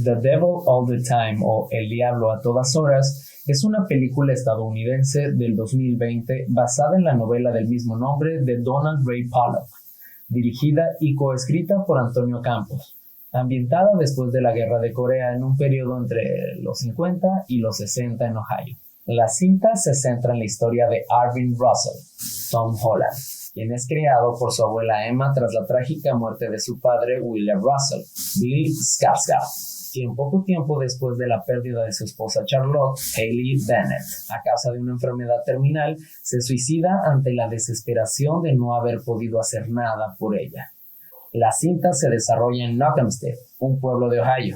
The Devil All the Time o El Diablo a todas horas es una película estadounidense del 2020 basada en la novela del mismo nombre de Donald Ray Pollock, dirigida y coescrita por Antonio Campos, ambientada después de la Guerra de Corea en un periodo entre los 50 y los 60 en Ohio. La cinta se centra en la historia de Arvin Russell, Tom Holland, quien es criado por su abuela Emma tras la trágica muerte de su padre William Russell, Bill Skarsgård, quien poco tiempo después de la pérdida de su esposa Charlotte, Haley Bennett, a causa de una enfermedad terminal, se suicida ante la desesperación de no haber podido hacer nada por ella. La cinta se desarrolla en Knockhamstead, un pueblo de Ohio,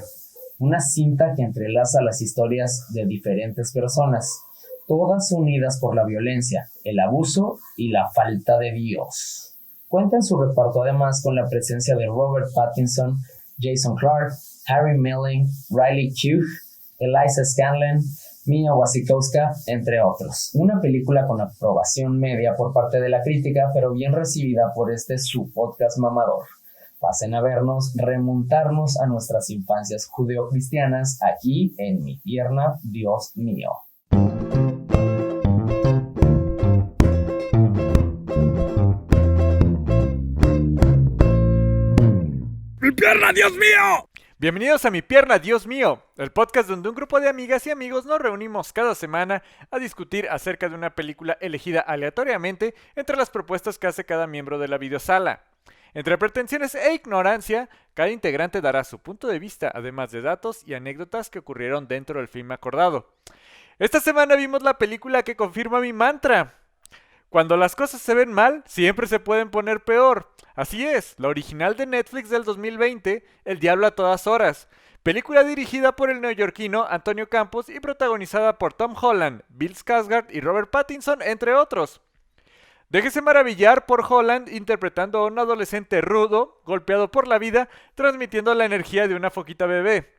una cinta que entrelaza las historias de diferentes personas, todas unidas por la violencia, el abuso y la falta de Dios. Cuenta en su reparto además con la presencia de Robert Pattinson, Jason Clarke, Harry Melling, Riley Keough, Eliza Scanlen, Mia Wasikowska, entre otros. Una película con aprobación media por parte de la crítica, pero bien recibida por su podcast mamador. Pasen a vernos, remontarnos a nuestras infancias judeocristianas aquí en Mi Pierna, Dios Mío. ¡Mi pierna, Dios mío! Bienvenidos a Mi Pierna, Dios mío, el podcast donde un grupo de amigas y amigos nos reunimos cada semana a discutir acerca de una película elegida aleatoriamente entre las propuestas que hace cada miembro de la videosala. Entre pretensiones e ignorancia, cada integrante dará su punto de vista, además de datos y anécdotas que ocurrieron dentro del film acordado. Esta semana vimos la película que confirma mi mantra. Cuando las cosas se ven mal, siempre se pueden poner peor. Así es, la original de Netflix del 2020, El Diablo a todas horas. Película dirigida por el neoyorquino Antonio Campos y protagonizada por Tom Holland, Bill Skarsgård y Robert Pattinson, entre otros. Déjese maravillar por Holland interpretando a un adolescente rudo, golpeado por la vida, transmitiendo la energía de una foquita bebé.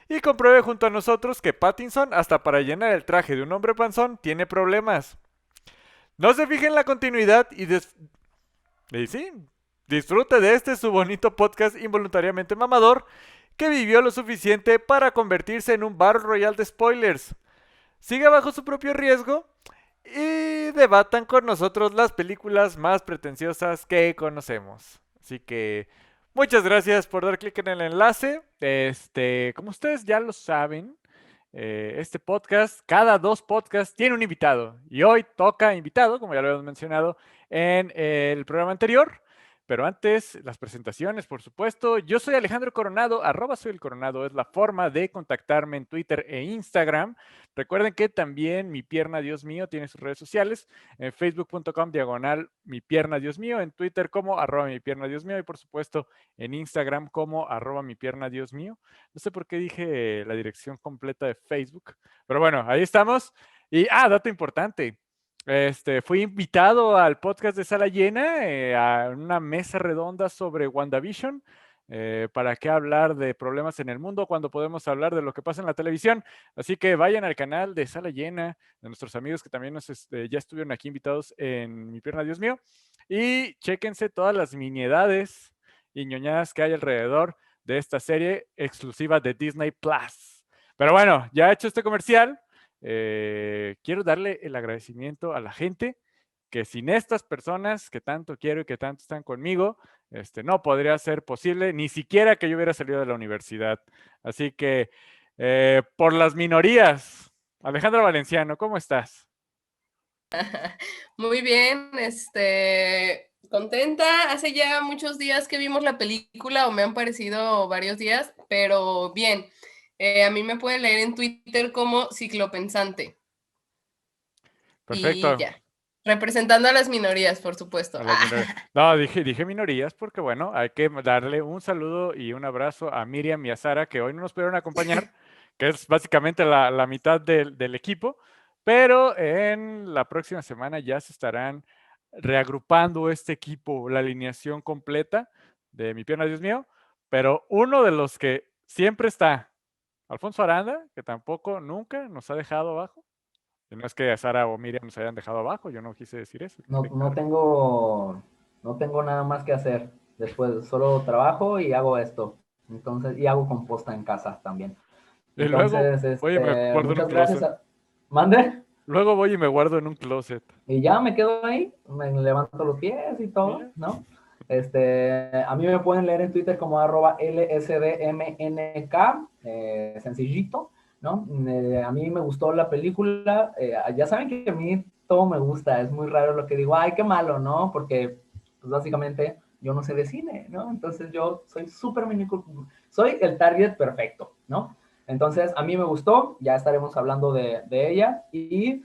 Y compruebe junto a nosotros que Pattinson, hasta para llenar el traje de un hombre panzón, tiene problemas. No se fije en la continuidad y sí, disfrute de su bonito podcast involuntariamente mamador que vivió lo suficiente para convertirse en un Battle Royale de spoilers. Siga bajo su propio riesgo y debatan con nosotros las películas más pretenciosas que conocemos. Así que muchas gracias por dar clic en el enlace. Como ustedes ya lo saben, este podcast, cada 2 podcasts tiene un invitado. Y hoy toca invitado, como ya lo habíamos mencionado en el programa anterior. Pero antes, las presentaciones, por supuesto. Yo soy Alejandro Coronado, @soyelcoronado es la forma de contactarme en Twitter e Instagram. Recuerden que también Mi Pierna Dios Mío tiene sus redes sociales, en facebook.com/Mi Pierna Dios Mío, en Twitter como @Mi Pierna Dios Mío y por supuesto en Instagram como @Mi Pierna Dios Mío. No sé por qué dije la dirección completa de Facebook, pero bueno, ahí estamos. Y, dato importante. Fui invitado al podcast de Sala Llena, a una mesa redonda sobre WandaVision. ¿Para qué hablar de problemas en el mundo cuando podemos hablar de lo que pasa en la televisión? Así que vayan al canal de Sala Llena, de nuestros amigos que también ya estuvieron aquí invitados en Mi Pierna Dios Mío, y chéquense todas las miniedades y ñoñadas que hay alrededor de esta serie exclusiva de Disney Plus. Pero bueno, ya hecho este comercial, quiero darle el agradecimiento a la gente que sin estas personas que tanto quiero y que tanto están conmigo, no podría ser posible ni siquiera que yo hubiera salido de la universidad. Así que, por las minorías, Alejandra Valenciano, ¿cómo estás? Muy bien, contenta. Hace ya muchos días que vimos la película, o me han parecido varios días, pero bien. A mí me pueden leer en Twitter como Ciclopensante. Y Perfecto. ya. Representando a las minorías, por supuesto. A las minorías. No, dije minorías porque, bueno, hay que darle un saludo y un abrazo a Miriam y a Sara, que hoy no nos pudieron acompañar, que es básicamente la mitad del equipo, pero en la próxima semana ya se estarán reagrupando este equipo, la alineación completa de Mi Pierna, Dios mío, pero uno de los que siempre está, Alfonso Aranda, que tampoco nunca nos ha dejado abajo. Y no es que Sara o Miriam nos hayan dejado abajo, yo no quise decir eso. No tengo nada más que hacer. Después solo trabajo y hago esto. Entonces, y hago composta en casa también. Y luego Entonces, voy y me guardo en un muchas gracias. closet. ¿Mande? Luego voy y me guardo en un closet. Y ya me quedo ahí, me levanto los pies y ¿Y todo, ya? ¿no? A mí me pueden leer en Twitter como @lsdmnk, sencillito, ¿no? A mí me gustó la película, ya saben que a mí todo me gusta, es muy raro lo que digo, ay, qué malo, ¿no? Porque, pues básicamente, yo no sé de cine, ¿no? Entonces yo soy súper soy el target perfecto, ¿no? Entonces, a mí me gustó, ya estaremos hablando de ella y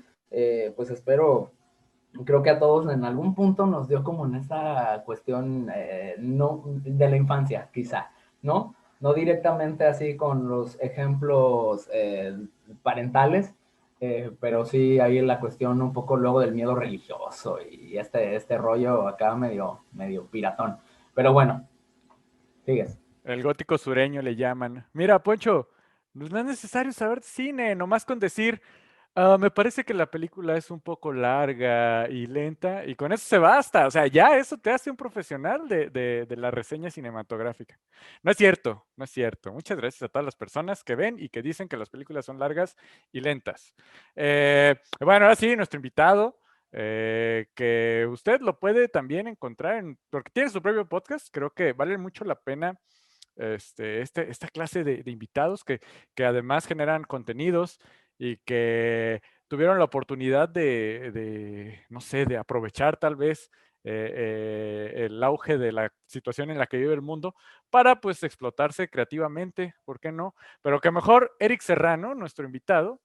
pues espero, creo que a todos en algún punto nos dio como en esa cuestión no, de la infancia, quizá, ¿no? No directamente así con los ejemplos parentales, pero sí ahí en la cuestión un poco luego del miedo religioso y este rollo acá medio piratón. Pero bueno, sigues. El gótico sureño le llaman. Mira, Poncho, pues no es necesario saber de cine, nomás con decir, me parece que la película es un poco larga y lenta, y con eso se basta. O sea, ya eso te hace un profesional de la reseña cinematográfica. No es cierto, no es cierto. Muchas gracias a todas las personas que ven y que dicen que las películas son largas y lentas. Bueno, ahora sí, nuestro invitado. Que usted lo puede también encontrar porque tiene su propio podcast, creo que vale mucho la pena esta clase de invitados que además generan contenidos y que tuvieron la oportunidad no sé, de aprovechar tal vez el auge de la situación en la que vive el mundo para pues explotarse creativamente, ¿por qué no? Pero que mejor Eric Serrano, nuestro invitado,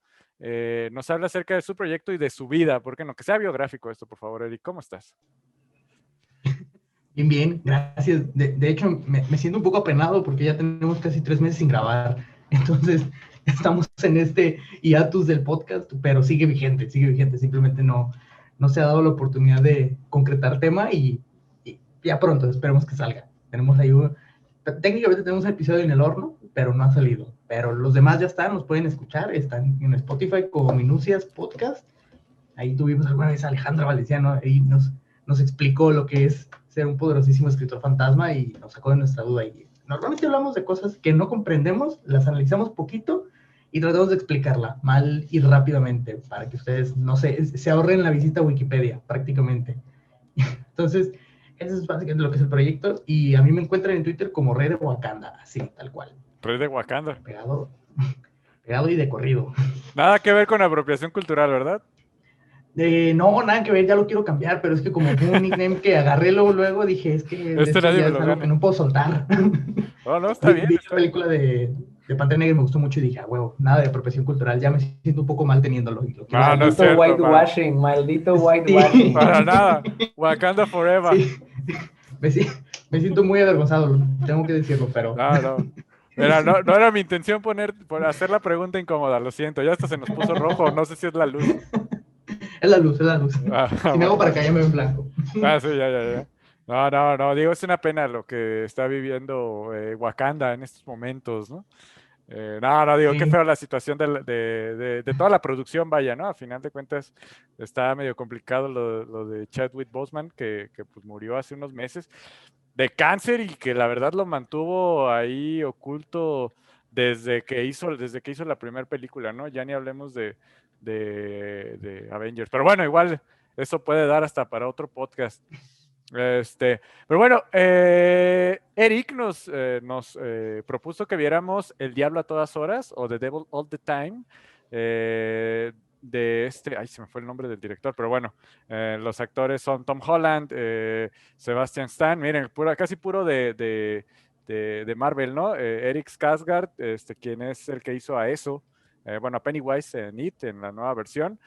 nos habla acerca de su proyecto y de su vida, ¿por qué no? Que sea biográfico esto, por favor, Eric, ¿cómo estás? Bien, bien, gracias. De hecho, me siento un poco apenado porque ya tenemos casi 3 meses sin grabar. Entonces, estamos en este hiatus del podcast, pero sigue vigente, sigue vigente. Simplemente no se ha dado la oportunidad de concretar tema y ya pronto, esperemos que salga. Tenemos ahí técnicamente tenemos un episodio en el horno, pero no ha salido. Pero los demás ya están, nos pueden escuchar, están en Spotify como Minucias Podcast. Ahí tuvimos alguna vez a Alejandra Valenciano, ahí nos explicó lo que es ser un poderosísimo escritor fantasma y nos sacó de nuestra duda. Y normalmente hablamos de cosas que no comprendemos, las analizamos poquito y tratamos de explicarla mal y rápidamente para que ustedes no se ahorren la visita a Wikipedia, prácticamente. Entonces, eso es básicamente lo que es el proyecto y a mí me encuentran en Twitter como Rey de Wakanda, así, tal cual. Rey de Wakanda. Pegado y de corrido. Nada que ver con apropiación cultural, ¿verdad? No, nada que ver, ya lo quiero cambiar, pero es que como fue un nickname que agarré luego dije, es que esto nadie ya me es lo algo gana. que no puedo soltar. Oh, no, está bien. Vi la película de Pantera Negra y me gustó mucho y dije, huevo, nada de apropiación cultural, ya me siento un poco mal teniéndolo. No es Maldito cierto, whitewashing, maldito whitewashing. Para nada. Wakanda Forever. Sí, me siento muy avergonzado, tengo que decirlo, pero... No. Mira, no era mi intención por hacer la pregunta incómoda, lo siento, ya hasta se nos puso rojo, no sé si es la luz. Es la luz, es la luz. Si me hago Bueno. para acá ya me ven blanco. Sí, ya. No, digo, es una pena lo que está viviendo Wakanda en estos momentos, ¿no? No, digo, qué Sí. feo la situación de toda la producción, vaya, ¿no? A final de cuentas está medio complicado lo de Chadwick Boseman, que pues murió hace unos meses de cáncer y que la verdad lo mantuvo ahí oculto desde que hizo la primera película, ¿no? Ya ni hablemos de Avengers. Pero bueno, igual eso puede dar hasta para otro podcast. Pero bueno, Eric nos propuso que viéramos El Diablo a todas horas o The Devil All the Time. Ay, se me fue el nombre del director, pero bueno, los actores son Tom Holland, Sebastian Stan, miren, casi puro de Marvel, ¿no? Eric Skarsgård, quien es el que hizo a eso, bueno, a Pennywise en It, en la nueva versión,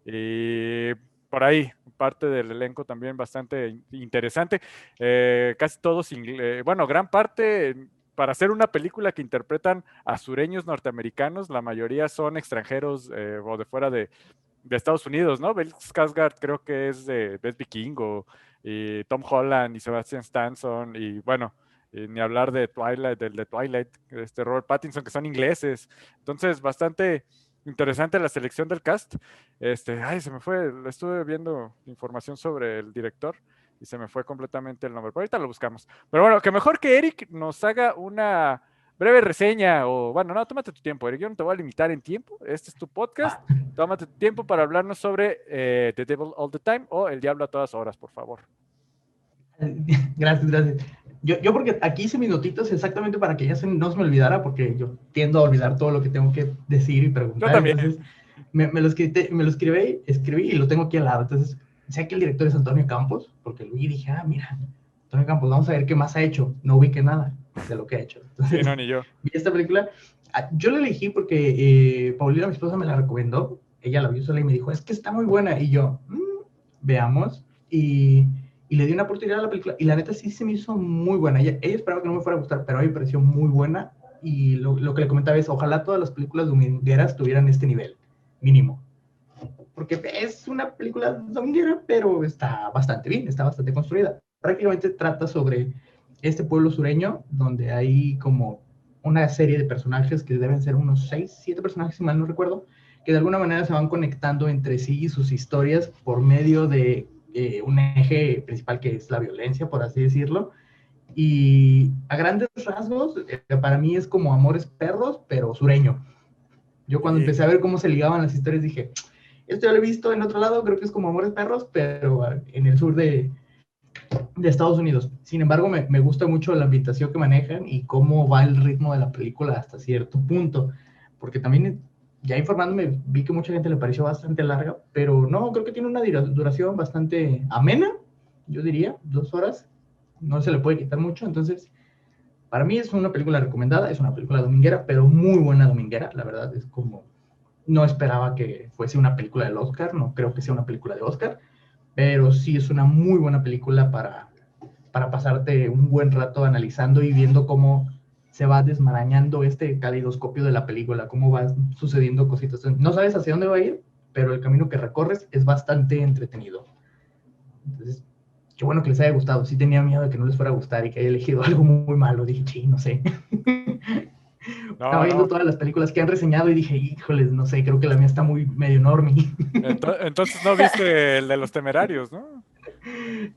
y por ahí, parte del elenco también bastante interesante, casi todos, bueno, gran parte, para hacer una película que interpretan a sureños norteamericanos, la mayoría son extranjeros o de fuera de Estados Unidos, ¿no? Bill Skarsgård creo que es vikingo, y Tom Holland y Sebastian Stan y bueno, ni hablar de Twilight, del de Twilight, Robert Pattinson, que son ingleses. Entonces, bastante interesante la selección del cast. Se me fue, estuve viendo información sobre el director y se me fue completamente el nombre, pero ahorita lo buscamos. Pero bueno, que mejor que Eric nos haga una breve reseña o, bueno, no, tómate tu tiempo, Eric, yo no te voy a limitar en tiempo, este es tu podcast, tómate tu tiempo para hablarnos sobre The Devil All the Time o El Diablo a todas horas, por favor. Gracias, gracias. Yo porque aquí hice mis notitas exactamente para que ya no se me olvidara, porque yo tiendo a olvidar todo lo que tengo que decir y preguntar. Yo también. Entonces, me lo escribí y lo tengo aquí al lado. Entonces, sé que el director es Antonio Campos, porque lo vi y dije, mira, Antonio Campos, vamos a ver qué más ha hecho. No ubiqué nada de lo que ha hecho. Entonces, Sí, no, ni yo. Vi esta película. Yo la elegí porque Paulina, mi esposa, me la recomendó. Ella la vio sola y me dijo, es que está muy buena. Y yo, veamos. Y le di una oportunidad a la película, y la neta sí se me hizo muy buena. Ella esperaba que no me fuera a gustar, pero a mí me pareció muy buena, y lo que le comentaba es, ojalá todas las películas domingueras tuvieran este nivel, mínimo. Porque es una película dominguera, pero está bastante bien, está bastante construida. Prácticamente trata sobre este pueblo sureño, donde hay como una serie de personajes que deben ser unos 6, 7 personajes, si mal no recuerdo, que de alguna manera se van conectando entre sí y sus historias por medio de un eje principal, que es la violencia, por así decirlo. Y a grandes rasgos, para mí es como Amores Perros, pero sureño. Yo cuando empecé a ver cómo se ligaban las historias dije, esto ya lo he visto en otro lado, creo que es como Amores Perros, pero en el sur de Estados Unidos. Sin embargo, me gusta mucho la ambientación que manejan y cómo va el ritmo de la película hasta cierto punto, porque también, ya informándome, vi que mucha gente le pareció bastante larga, pero no, creo que tiene una duración bastante amena, yo diría, 2 horas, no se le puede quitar mucho. Entonces, para mí es una película recomendada, es una película dominguera, pero muy buena dominguera. La verdad es como, no esperaba que fuese una película del Oscar, no creo que sea una película de Oscar, pero sí es una muy buena película para pasarte un buen rato analizando y viendo cómo se va desmarañando este caleidoscopio de la película, cómo va sucediendo cositas. No sabes hacia dónde va a ir, pero el camino que recorres es bastante entretenido. Entonces, qué bueno que les haya gustado. Sí tenía miedo de que no les fuera a gustar y que haya elegido algo muy malo. Dije, sí, no sé. Estaba viendo todas las películas que han reseñado y dije, híjoles, no sé, creo que la mía está muy medio enorme. Entonces no viste el de los Temerarios, ¿no?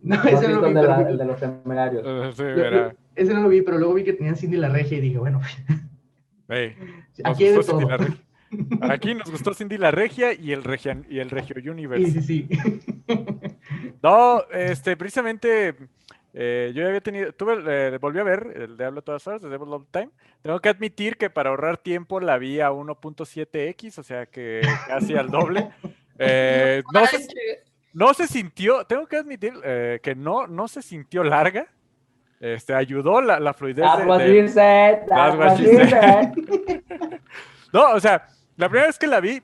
No, ese no lo vi, pero el de los Temerarios. Sí, verá. Ese no lo vi, pero luego vi que tenían Cindy la Regia y dije, bueno, Hey, nos aquí hay de gustó Cindy todo. la Regia. Aquí nos gustó Cindy la Regia y el Regio Universe. Sí. No, precisamente yo ya había tenido, volví a ver el Diablo a todas horas, The Devil All the Time. Tengo que admitir que para ahorrar tiempo la vi a 1.7x, o sea que casi al doble. No se sintió, tengo que admitir que no se sintió larga. Ayudó la fluidez That's what you said. That's what you said. No, o sea, la primera vez que la vi,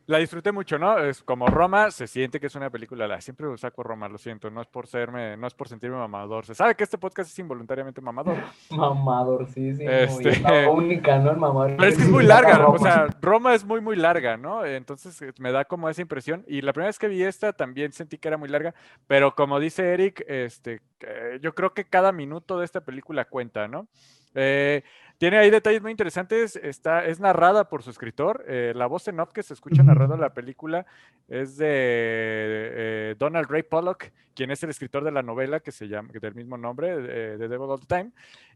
la disfruté mucho, ¿no? Es como Roma, se siente que es una película, siempre saco Roma, lo siento, no es por sentirme mamador. Se sabe que este podcast es involuntariamente mamador. Mamadorcísimo. Y es la única, ¿no? El mamador. Pero es que es muy larga, o sea, Roma es muy larga, ¿no? Entonces me da como esa impresión. Y la primera vez que vi esta también sentí que era muy larga, pero como dice Eric, yo creo que cada minuto de esta película cuenta, ¿no? Tiene ahí detalles muy interesantes. Es narrada por su escritor. La voz en off que se escucha narrando la película es de Donald Ray Pollock, quien es el escritor de la novela que se llama del mismo nombre, The Devil All the Time.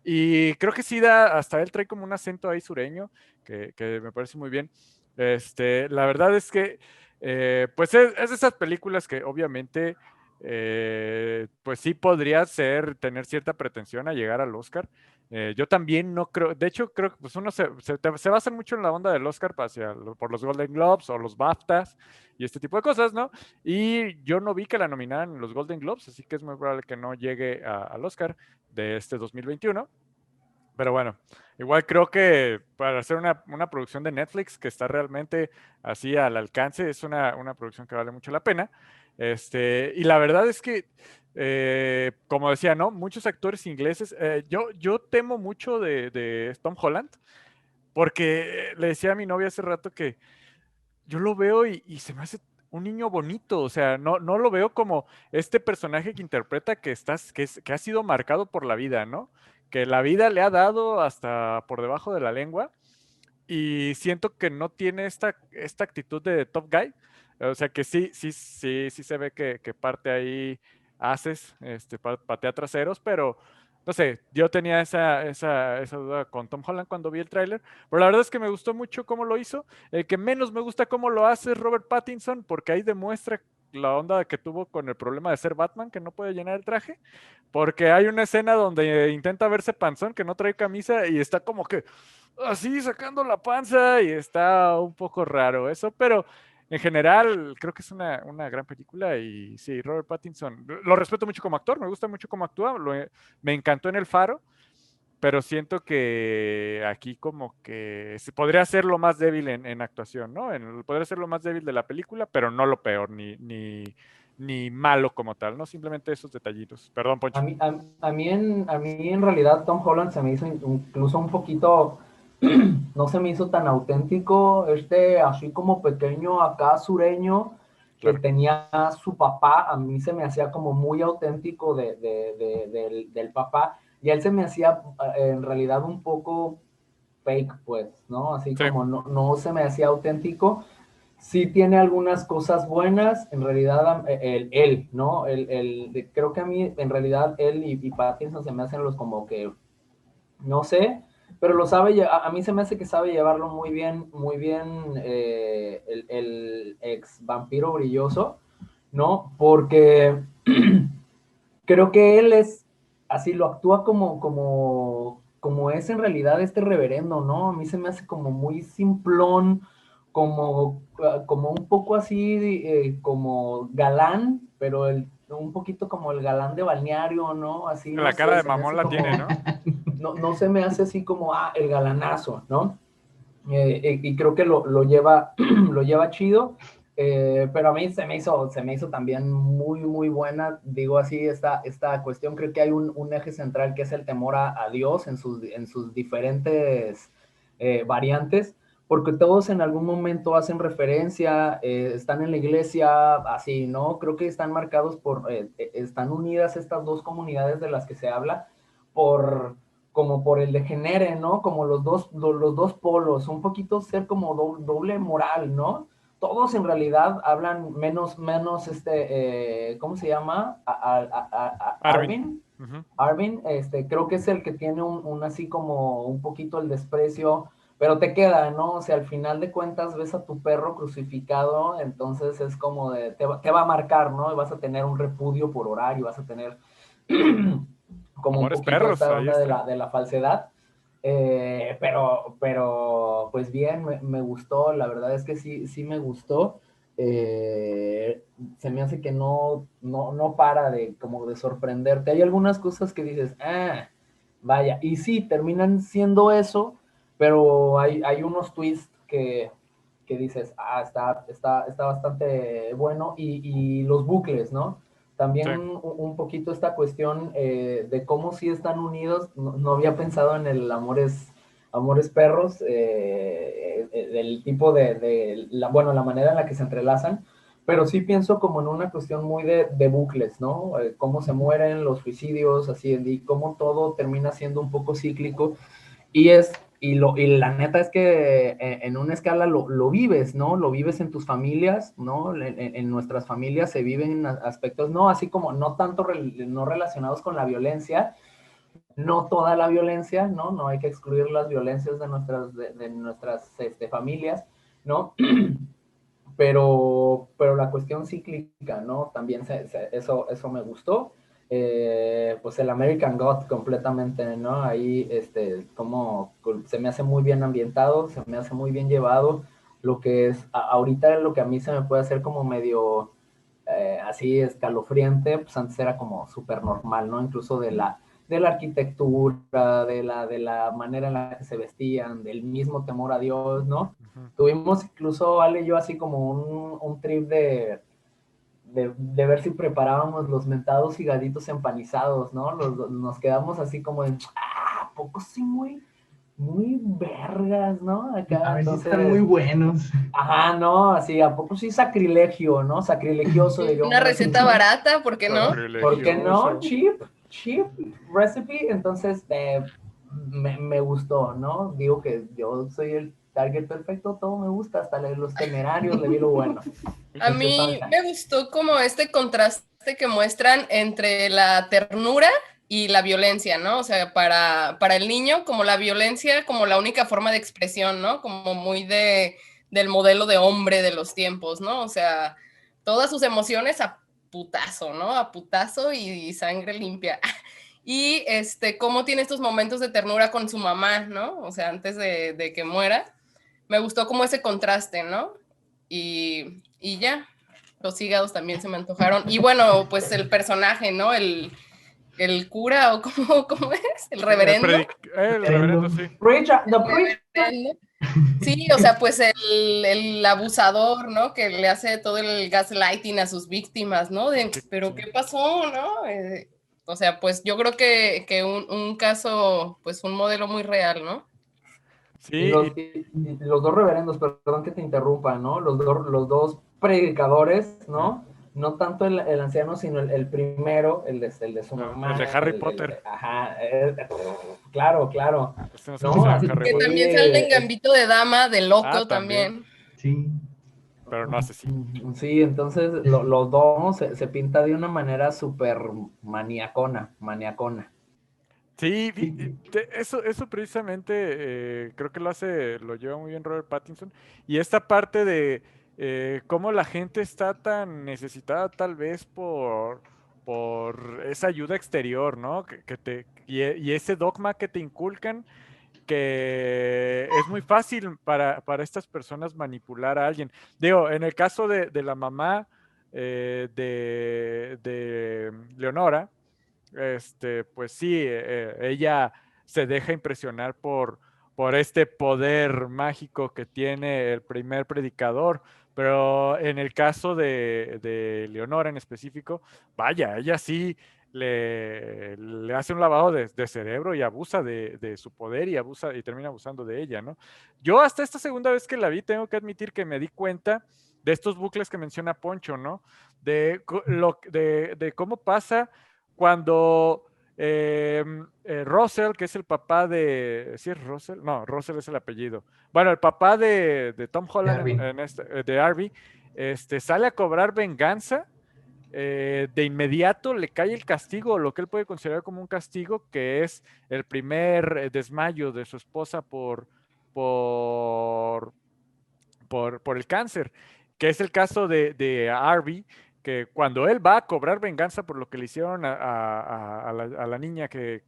Y creo que sí hasta él trae como un acento ahí sureño que me parece muy bien. La verdad es que pues es de esas películas que obviamente pues sí podría tener cierta pretensión a llegar al Oscar. Yo también no creo, de hecho creo que pues uno se basa mucho en la onda del Oscar por los Golden Globes o los BAFTAs y este tipo de cosas, ¿no? Y yo no vi que la nominaran en los Golden Globes, así que es muy probable que no llegue al Oscar de este 2021. Pero bueno, igual creo que para hacer una producción de Netflix que está realmente así al alcance, es una producción que vale mucho la pena. Y la verdad es que, como decía, ¿no? Muchos actores ingleses. Yo temo mucho de Tom Holland, porque le decía a mi novia hace rato que yo lo veo y se me hace un niño bonito, o sea, no lo veo como este personaje que interpreta que ha sido marcado por la vida, ¿no? Que la vida le ha dado hasta por debajo de la lengua y siento que no tiene esta actitud de tough guy, o sea, que sí se ve que parte ahí haces, patea traseros, pero no sé, yo tenía esa duda con Tom Holland cuando vi el tráiler, pero la verdad es que me gustó mucho cómo lo hizo. El que menos me gusta cómo lo hace es Robert Pattinson, porque ahí demuestra la onda que tuvo con el problema de ser Batman, que no puede llenar el traje, porque hay una escena donde intenta verse panzón, que no trae camisa y está como que así sacando la panza y está un poco raro eso, pero en general creo que es una gran película y sí, Robert Pattinson, lo respeto mucho como actor, me gusta mucho cómo actúa, me encantó en El Faro, pero siento que aquí como que se podría ser lo más débil en actuación, ¿no? Podría ser lo más débil de la película, pero no lo peor, ni malo como tal, ¿no? Simplemente esos detallitos. Perdón, A Poncho. mí, a mí en realidad Tom Holland se me hizo incluso un poquito, no se me hizo tan auténtico, así como pequeño acá sureño que Claro. tenía su papá, a mí se me hacía como muy auténtico del papá, y él se me hacía en realidad un poco fake, pues, ¿no? Así Sí, como no se me hacía auténtico. Sí tiene algunas cosas buenas, en realidad él, ¿no? Creo que a mí en realidad él y Pattinson se me hacen los como que, no sé, pero lo sabe, a mí se me hace que sabe llevarlo muy bien el ex vampiro brilloso, ¿no? Porque creo que él es, así lo actúa como es en realidad este reverendo, ¿no? A mí se me hace como muy simplón, como un poco así, como galán, pero un poquito como el galán de balneario, ¿no? Así, no la cara sé, de se me mamón hace la tiene, como, ¿no? no se me hace así como, el galanazo, ¿no? Y creo que lo lleva, lo lleva chido, pero a mí se me hizo también muy buena, digo así, esta cuestión, creo que hay un eje central que es el temor a Dios en sus diferentes variantes, porque todos en algún momento hacen referencia, están en la iglesia, así, ¿no? Creo que están marcados están unidas estas dos comunidades de las que se habla, por como por el degenere, ¿no? Como los dos polos, un poquito ser como doble moral, ¿no? Todos en realidad hablan menos, ¿cómo se llama? Arvin. Arvin. Ujú. Arvin, creo que es el que tiene un así como un poquito el desprecio, pero te queda, ¿no? O sea, al final de cuentas ves a tu perro crucificado, entonces es como te va a marcar, ¿no? Y vas a tener un repudio por orar y vas a tener como un Amores poquito perros, esta ahí onda está. de la falsedad. Pues bien, me gustó, la verdad es que sí me gustó. Se me hace que no para como de sorprenderte. Hay algunas cosas que dices, vaya, y sí, terminan siendo eso, pero hay unos twists que dices, está bastante bueno, y los bucles, ¿no? Sí. También un poquito esta cuestión de cómo sí están unidos, no había pensado en el Amores Perros, del tipo bueno, la manera en la que se entrelazan, pero sí pienso como en una cuestión muy de bucles, ¿no? Cómo se mueren, los suicidios, así, y cómo todo termina siendo un poco cíclico, y la neta es que en una escala lo vives, ¿no? Lo vives en tus familias, ¿no? En nuestras familias se viven aspectos, no así como, no tanto no relacionados con la violencia, no toda la violencia, ¿no? No hay que excluir las violencias de nuestras familias, ¿no? Pero la cuestión cíclica, ¿no? También eso me gustó. Pues el American God completamente, ¿no? Ahí, como se me hace muy bien ambientado, se me hace muy bien llevado. Lo que es, ahorita lo que a mí se me puede hacer como medio así escalofriante, pues antes era como súper normal, ¿no? Incluso de la arquitectura, de la manera en la que se vestían, del mismo temor a Dios, ¿no? Ujú. Tuvimos incluso, Ale y yo, así como un trip de ver si preparábamos los mentados higaditos empanizados, ¿no? Nos quedamos así como de, ¿a poco sí muy vergas, ¿no? A Acá, ver si están muy entonces, buenos. ajá, no, así, ¿a poco sí sacrilegio, ¿no? Sacrilegioso, Una digamos así. receta barata, ¿por qué no? ¿Por qué no? Sacrilegioso. Cheap recipe. Entonces, me gustó, ¿no? Digo que yo soy el target perfecto, todo me gusta, hasta los temerarios le vi lo bueno. A Mr. mí Sunshine. me gustó como este contraste que muestran entre la ternura y la violencia, ¿no? O sea, para el niño, como la violencia, como la única forma de expresión, ¿no? Como muy del modelo de hombre de los tiempos, ¿no? O sea, todas sus emociones a putazo, ¿no? A putazo y sangre limpia. Y cómo tiene estos momentos de ternura con su mamá, ¿no? O sea, antes de que muera. Me gustó como ese contraste, ¿no? Y ya, los hígados también se me antojaron. Y bueno, pues el personaje, ¿no? El cura, o cómo es, el reverendo. El reverendo, sí. Reverendo. Sí, o sea, pues el abusador, ¿no? Que le hace todo el gaslighting a sus víctimas, ¿no? Pero ¿qué pasó, no? O sea, pues yo creo que un caso, pues un modelo muy real, ¿no? Sí, y los dos reverendos, perdón que te interrumpa, ¿no? Los dos predicadores, ¿no? No tanto el anciano, sino el primero, el de su mamá. El de Harry Potter. Ajá, claro. No, que también sale en Gambito de Dama, de loco también. Sí. Pero no hace sí. Sí, entonces los dos se pinta de una manera súper maniacona. Sí, eso precisamente creo que lo lleva muy bien Robert Pattinson. Y esta parte de cómo la gente está tan necesitada tal vez por esa ayuda exterior, ¿no? Y ese dogma que te inculcan, que es muy fácil para estas personas manipular a alguien. Digo, en el caso de la mamá de Leonora, pues sí, ella se deja impresionar por este poder mágico que tiene el primer predicador, pero en el caso de Leonora en específico, vaya, ella sí le hace un lavado de cerebro y abusa de su poder y termina abusando de ella, ¿no? Yo hasta esta segunda vez que la vi, tengo que admitir que me di cuenta de estos bucles que menciona Poncho, ¿no? De cómo pasa cuando Russell, que es el papá de... ¿Sí es Russell? No, Russell es el apellido. Bueno, el papá de Tom Holland, de Arby, sale a cobrar venganza. De inmediato le cae el castigo, lo que él puede considerar como un castigo, que es el primer desmayo de su esposa por el cáncer, que es el caso de Arby, que cuando él va a cobrar venganza por lo que le hicieron a la niña que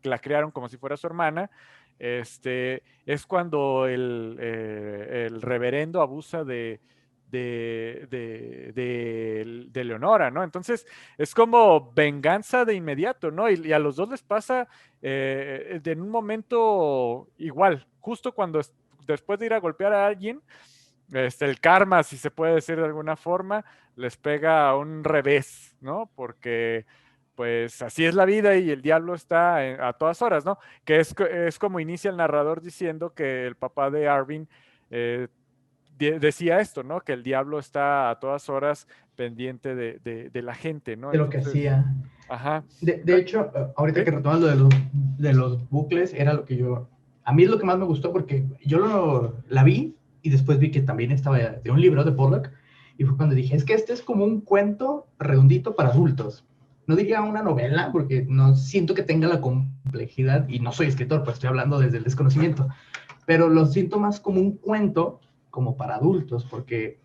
la criaron como si fuera su hermana, es cuando el reverendo abusa de Leonora, ¿no? Entonces es como venganza de inmediato, ¿no? Y a los dos les pasa en un momento igual, justo cuando después de ir a golpear a alguien, el karma, si se puede decir de alguna forma, les pega un revés, ¿no? Porque pues así es la vida y el diablo está a todas horas, ¿no? Que es como inicia el narrador diciendo que el papá de Arvin decía esto, ¿no? Que el diablo está a todas horas pendiente de la gente, ¿no? De lo que hacía. Ajá. De hecho, ahorita que retomas lo de los bucles, era lo que a mí es lo que más me gustó, porque yo la vi y después vi que también estaba de un libro de Pollock, y fue cuando dije, es que este es como un cuento redondito para adultos. No diría una novela, porque no siento que tenga la complejidad, y no soy escritor, pues estoy hablando desde el desconocimiento, pero lo siento más como un cuento, como para adultos, porque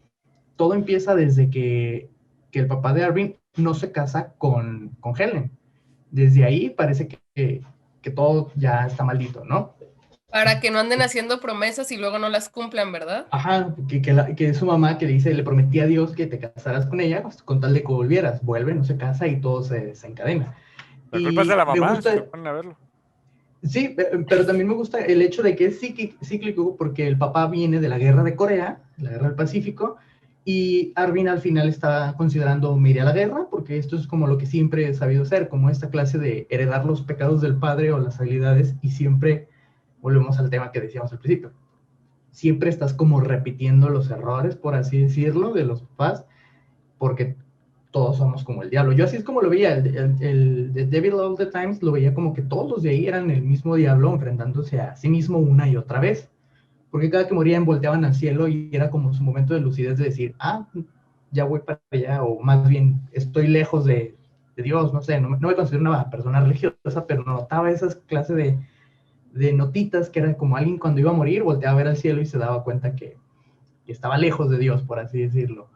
todo empieza desde que el papá de Arvin no se casa con Helen. Desde ahí parece que todo ya está maldito, ¿no? Para que no anden haciendo promesas y luego no las cumplan, ¿verdad? Ajá, que su mamá que le prometía a Dios que te casaras con ella, pues, con tal de que volvieras. Vuelve, no se casa y todo se encadena. La culpa es de la mamá, se ponen a verlo. Sí, pero también me gusta el hecho de que es cíclico, porque el papá viene de la guerra de Corea, la guerra del Pacífico, y Arvin al final está considerando ir a la guerra, porque esto es como lo que siempre he sabido hacer, como esta clase de heredar los pecados del padre o las habilidades, y siempre volvemos al tema que decíamos al principio. Siempre estás como repitiendo los errores, por así decirlo, de los papás, porque todos somos como el diablo. Yo así es como lo veía, el The Devil All the Times lo veía como que todos de ahí eran el mismo diablo enfrentándose a sí mismo una y otra vez. Porque cada que morían volteaban al cielo y era como su momento de lucidez de decir, ya voy para allá, o más bien estoy lejos de Dios, no sé, no me considero una persona religiosa, pero notaba esas clases de notitas que eran como alguien cuando iba a morir volteaba a ver al cielo y se daba cuenta que estaba lejos de Dios, por así decirlo.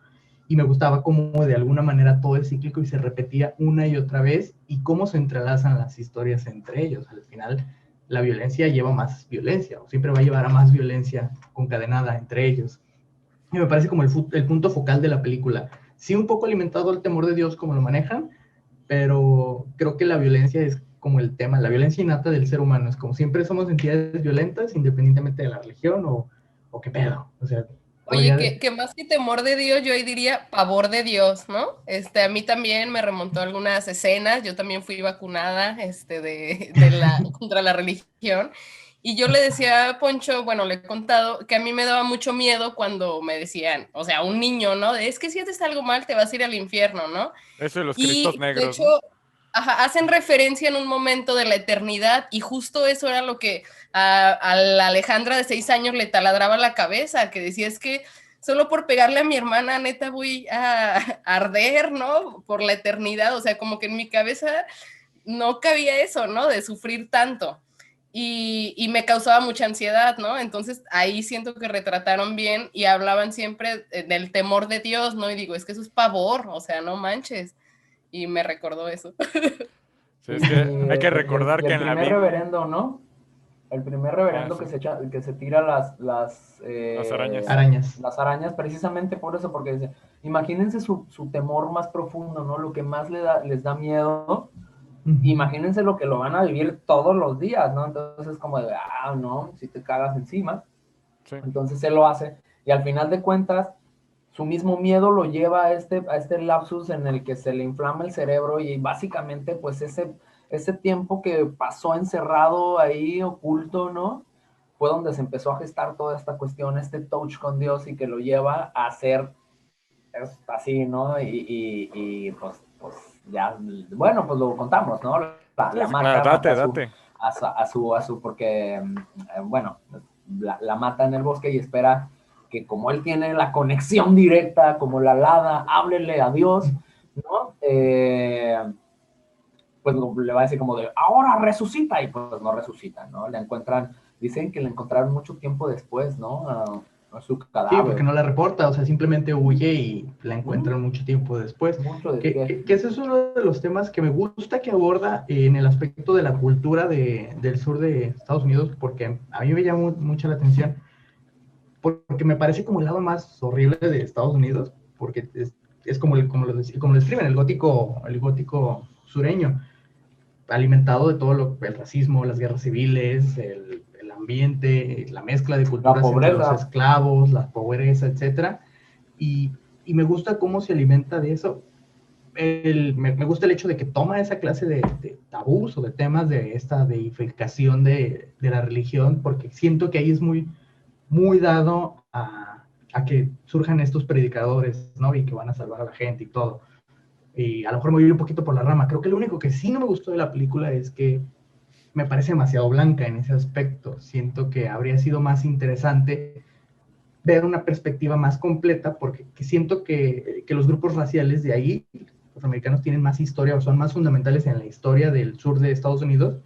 Y me gustaba cómo de alguna manera todo es cíclico y se repetía una y otra vez y cómo se entrelazan las historias entre ellos. Al final, la violencia lleva más violencia o siempre va a llevar a más violencia concadenada entre ellos. Y me parece como el punto focal de la película. Sí, un poco alimentado al temor de Dios como lo manejan, pero creo que la violencia es como el tema, la violencia innata del ser humano. Es como siempre somos entidades violentas independientemente de la religión o qué pedo. O sea, Oye, que más que temor de Dios, yo ahí diría pavor de Dios, ¿no? A mí también me remontó algunas escenas, yo también fui vacunada, contra la religión, y yo le decía a Poncho, bueno, le he contado, que a mí me daba mucho miedo cuando me decían, o sea, un niño, ¿no? Es que si haces algo mal te vas a ir al infierno, ¿no? Eso de los Cristos Y de negros, hecho, ¿no? ajá, hacen referencia en un momento de la eternidad y justo eso era lo que a la Alejandra de 6 años le taladraba la cabeza, que decía es que solo por pegarle a mi hermana neta voy a arder, ¿no? Por la eternidad, o sea, como que en mi cabeza no cabía eso, ¿no? De sufrir tanto. Y me causaba mucha ansiedad, ¿no? Entonces ahí siento que retrataron bien y hablaban siempre del temor de Dios, ¿no? Y digo, es que eso es pavor, o sea, no manches. Y me recordó eso. Sí, es que hay que recordar y que el en la primer Biblia... reverendo, ¿no? El primer reverendo sí. que se tira Las arañas. arañas. las arañas, precisamente por eso, porque dice, imagínense su temor más profundo, ¿no? Lo que más les da miedo, imagínense lo que lo van a vivir todos los días, ¿no? Entonces es como de, no, si te cagas encima. Sí. Entonces él lo hace, y al final de cuentas, su mismo miedo lo lleva a este lapsus en el que se le inflama el cerebro y básicamente pues ese tiempo que pasó encerrado ahí, oculto, ¿no? Fue donde se empezó a gestar toda esta cuestión, este touch con Dios y que lo lleva a ser así, ¿no? Y pues ya, bueno, pues lo contamos, ¿no? La Sí, claro, mata date. porque, bueno, la mata en el bosque y espera que como él tiene la conexión directa, como la alada, háblele a Dios, ¿no? Pues le va a decir como de, ahora resucita, y pues no resucita, ¿no? Le encuentran, dicen que le encontraron mucho tiempo después, ¿no? A su Sí, porque cadáver. no la reporta, o sea, simplemente huye y la encuentran mucho tiempo después. Mucho de Que, qué. que ese es uno de los temas que me gusta que aborda en el aspecto de la cultura del sur de Estados Unidos, porque a mí me llama mucho la atención, porque me parece como el lado más horrible de Estados Unidos, porque es como lo describen, el gótico sureño, alimentado de todo el racismo, las guerras civiles, el ambiente, la mezcla de La culturas entre los pobreza. esclavos, la pobreza, etcétera. Y, y me gusta cómo se alimenta de eso. Me gusta el hecho de que toma esa clase de tabús o de temas de esta deificación de la religión, porque siento que ahí es muy, muy dado a que surjan estos predicadores, ¿no? Y que van a salvar a la gente y todo. Y a lo mejor me voy un poquito por la rama. Creo que lo único que sí no me gustó de la película es que me parece demasiado blanca en ese aspecto. Siento que habría sido más interesante ver una perspectiva más completa, porque siento que los grupos raciales de ahí, los americanos, tienen más historia o son más fundamentales en la historia del sur de Estados Unidos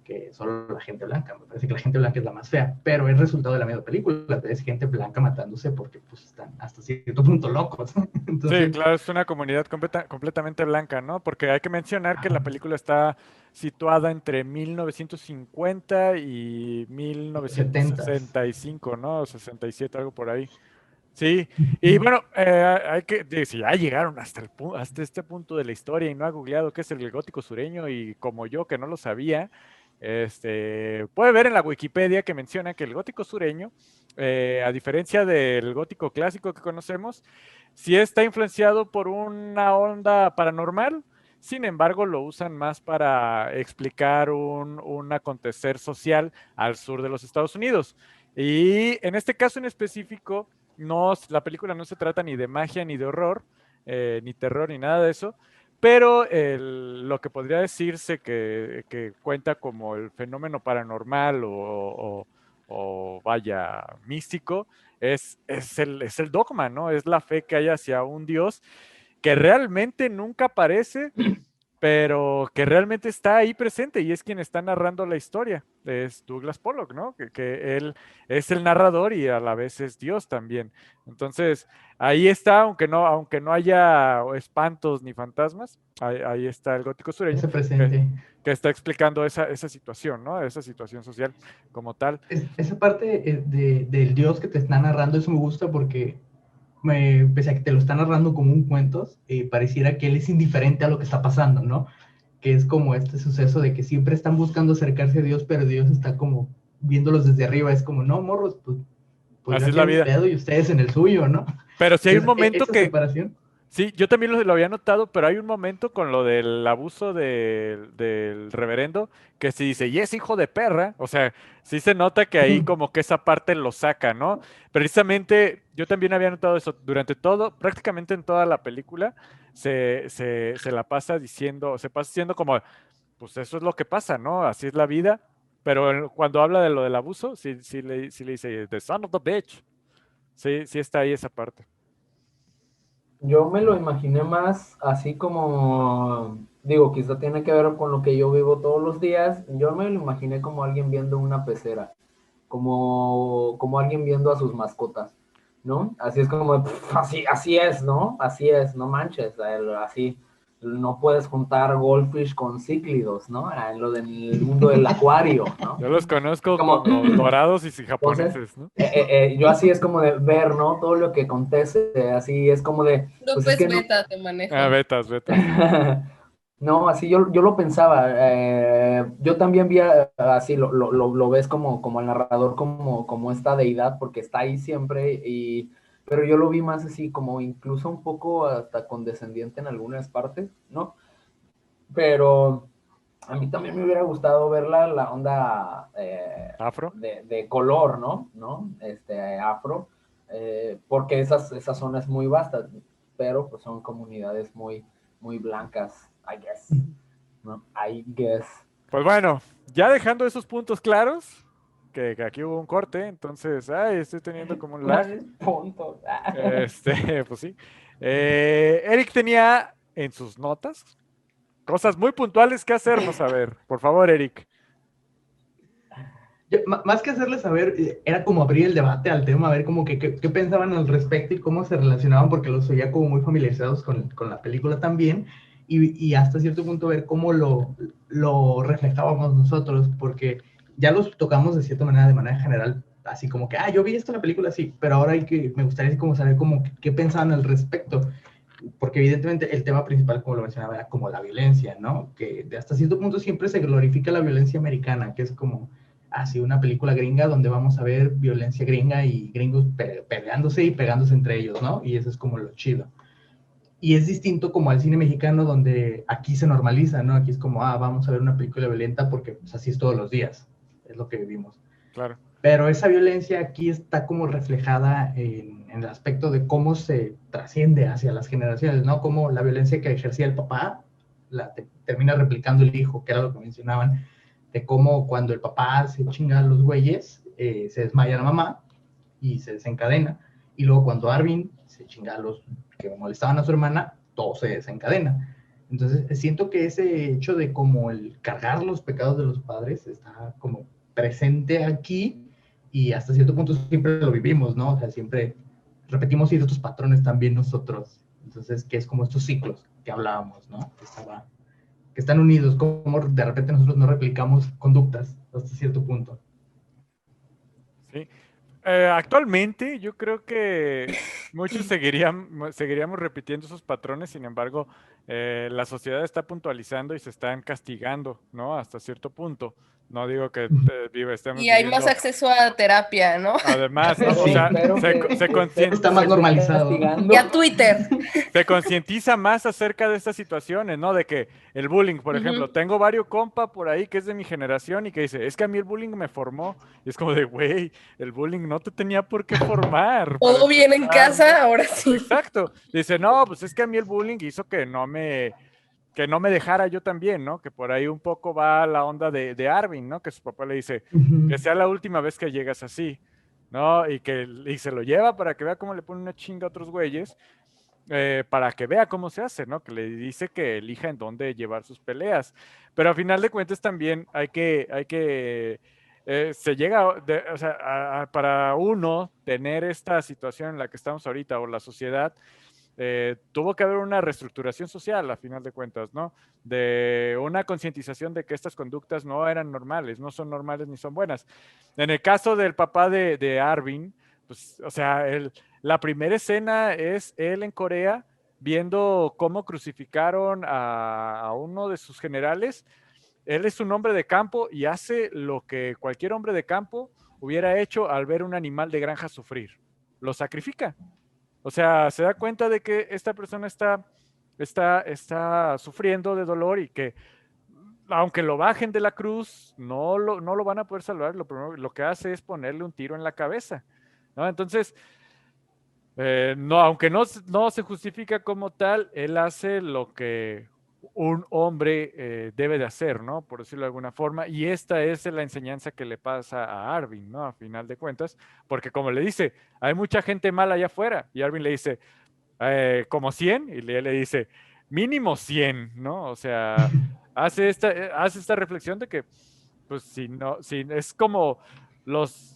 que solo la gente blanca. Me parece que la gente blanca es la más fea, pero es resultado de la misma película. Es gente blanca matándose porque pues, están hasta cierto punto locos. Sí, Entonces, claro, es una comunidad completamente blanca, ¿no? Porque hay que mencionar que la película está situada entre 1950 y setentas. 1965, ¿no? 67, algo por ahí. Sí, y bueno, hay que si ya llegaron hasta este punto de la historia y no ha googleado qué es el gótico sureño y como yo que no lo sabía, puede ver en la Wikipedia que menciona que el gótico sureño, a diferencia del gótico clásico que conocemos, sí está influenciado por una onda paranormal. Sin embargo, lo usan más para explicar un acontecer social al sur de los Estados Unidos. Y en este caso en específico, no, la película no se trata ni de magia, ni de horror, ni terror, ni nada de eso, pero lo que podría decirse que cuenta como el fenómeno paranormal o vaya, místico, es el dogma, ¿no? Es la fe que hay hacia un Dios que realmente nunca aparece, pero que realmente está ahí presente y es quien está narrando la historia. Es Douglas Pollock, ¿no? Que él es el narrador y a la vez es Dios también. Entonces, ahí está, aunque no haya espantos ni fantasmas, ahí está el gótico sureño Ese presente. que está explicando esa situación, ¿no? Esa situación social como tal. Esa parte del Dios que te está narrando, eso me gusta porque pese a que te lo está narrando como un cuento, pareciera que él es indiferente a lo que está pasando, ¿no? Que es como este suceso de que siempre están buscando acercarse a Dios, pero Dios está como viéndolos desde arriba, es como, no, morros, pues yo Así es aquí la en mi vida. pedo y ustedes en el suyo, ¿no? Pero si hay un Entonces, momento esa que, separación. sí, yo también lo había notado, pero hay un momento con lo del abuso del reverendo que se dice, y es hijo de perra, o sea, sí se nota que ahí como que esa parte lo saca, ¿no? Precisamente yo también había notado eso, durante todo, prácticamente en toda la película, se la pasa diciendo, se pasa diciendo como, pues eso es lo que pasa, ¿no? Así es la vida, pero cuando habla de lo del abuso, sí le dice, the son of the bitch, sí está ahí esa parte. Yo me lo imaginé más así como, digo, quizá tiene que ver con lo que yo vivo todos los días. Yo me lo imaginé como alguien viendo una pecera, como alguien viendo a sus mascotas, ¿no? Así es como, así es, ¿no? Así es, no manches, así no puedes juntar goldfish con cíclidos, ¿no? En lo del mundo del acuario, ¿no? Yo los conozco Como, como dorados y entonces, japoneses, ¿no? yo así es como de ver, ¿no? Todo lo que acontece, así es como de, pues es López que no. Beta te Ah, maneja. betas. No, así yo lo pensaba. Yo también vi así, lo ves como el narrador, como esta deidad, porque está ahí siempre, pero yo lo vi más así, como incluso un poco hasta condescendiente en algunas partes, ¿no? Pero a mí también me hubiera gustado verla, la onda Afro. de color, ¿no? Afro, porque esa zona es muy vasta, pero pues son comunidades muy blancas, I guess, ¿no? I guess. Pues bueno, ya dejando esos puntos claros, que aquí hubo un corte, entonces, ay, estoy teniendo como un lag. ¿Cuáles puntos? Pues sí. Eric tenía en sus notas cosas muy puntuales que hacernos saber. Por favor, Eric. Más que hacerles saber, era como abrir el debate al tema, a ver como que qué pensaban al respecto y cómo se relacionaban, porque los oía como muy familiarizados con la película también, y hasta cierto punto ver cómo lo reflejábamos nosotros, porque ya los tocamos de manera general, así como que, yo vi esto en la película, sí, pero ahora me gustaría así como saber como qué pensaban al respecto, porque evidentemente el tema principal, como lo mencionaba, era como la violencia, ¿no? Que hasta cierto punto siempre se glorifica la violencia americana, que es como así una película gringa donde vamos a ver violencia gringa y gringos peleándose y pegándose entre ellos, ¿no? Y eso es como lo chido. Y es distinto como al cine mexicano donde aquí se normaliza, ¿no? Aquí es como, vamos a ver una película violenta porque pues, así es todos los días, es lo que vivimos. Claro. Pero esa violencia aquí está como reflejada en el aspecto de cómo se trasciende hacia las generaciones, ¿no? Como la violencia que ejercía el papá termina replicando el hijo, que era lo que mencionaban, de cómo cuando el papá se chinga a los güeyes, se desmaya la mamá y se desencadena, y luego cuando Arvin se chinga a los que molestaban a su hermana, todo se desencadena. Entonces siento que ese hecho de como el cargar los pecados de los padres está como presente aquí, y hasta cierto punto siempre lo vivimos, ¿no? O sea, siempre repetimos ciertos patrones también nosotros. Entonces, que es como estos ciclos que hablábamos, ¿no? Que están unidos, como de repente nosotros no replicamos conductas hasta cierto punto. Sí. Actualmente yo creo que muchos seguiríamos repitiendo esos patrones, sin embargo, la sociedad está puntualizando y se están castigando, ¿no? Hasta cierto punto. No digo que estemos Y hay más viviendo. acceso a terapia, ¿no? Además, ¿no? O Sí. sea, Espero que Está más normalizado. Y a Twitter. se concientiza más acerca de estas situaciones, ¿no? De que el bullying, por ejemplo, tengo varios compa por ahí que es de mi generación y que dice, es que a mí el bullying me formó. Y es como de, güey, el bullying no te tenía por qué formar. para Todo bien en empezar, ¿no? casa, ahora sí. Exacto. Dice, no, pues es que a mí el bullying hizo que no me dejara yo también, ¿no? Que por ahí un poco va la onda de Arvin, ¿no? Que su papá le dice, que sea la última vez que llegas así, ¿no? Y se lo lleva para que vea cómo le pone una chinga a otros güeyes. para que vea cómo se hace, ¿no? Que le dice que elija en dónde llevar sus peleas. Pero a final de cuentas también se llega, o sea, para uno tener esta situación en la que estamos ahorita o la sociedad, tuvo que haber una reestructuración social a final de cuentas, ¿no? De una concientización de que estas conductas no eran normales, no son normales ni son buenas. En el caso del papá de Arvin, pues, o sea, la primera escena es él en Corea viendo cómo crucificaron a uno de sus generales. Él es un hombre de campo y hace lo que cualquier hombre de campo hubiera hecho al ver un animal de granja sufrir. Lo sacrifica. O sea, se da cuenta de que esta persona está sufriendo de dolor y que aunque lo bajen de la cruz, no lo van a poder salvar. Lo que hace es ponerle un tiro en la cabeza, ¿no? Entonces, no, aunque no se justifica como tal, él hace lo que un hombre debe de hacer, ¿no? Por decirlo de alguna forma. Y esta es la enseñanza que le pasa a Arvin, ¿no? A final de cuentas, porque como le dice, hay mucha gente mala allá afuera. Y Arvin le dice, como 100, y él le dice, mínimo 100, ¿no? O sea, hace esta reflexión de que, pues, si es como los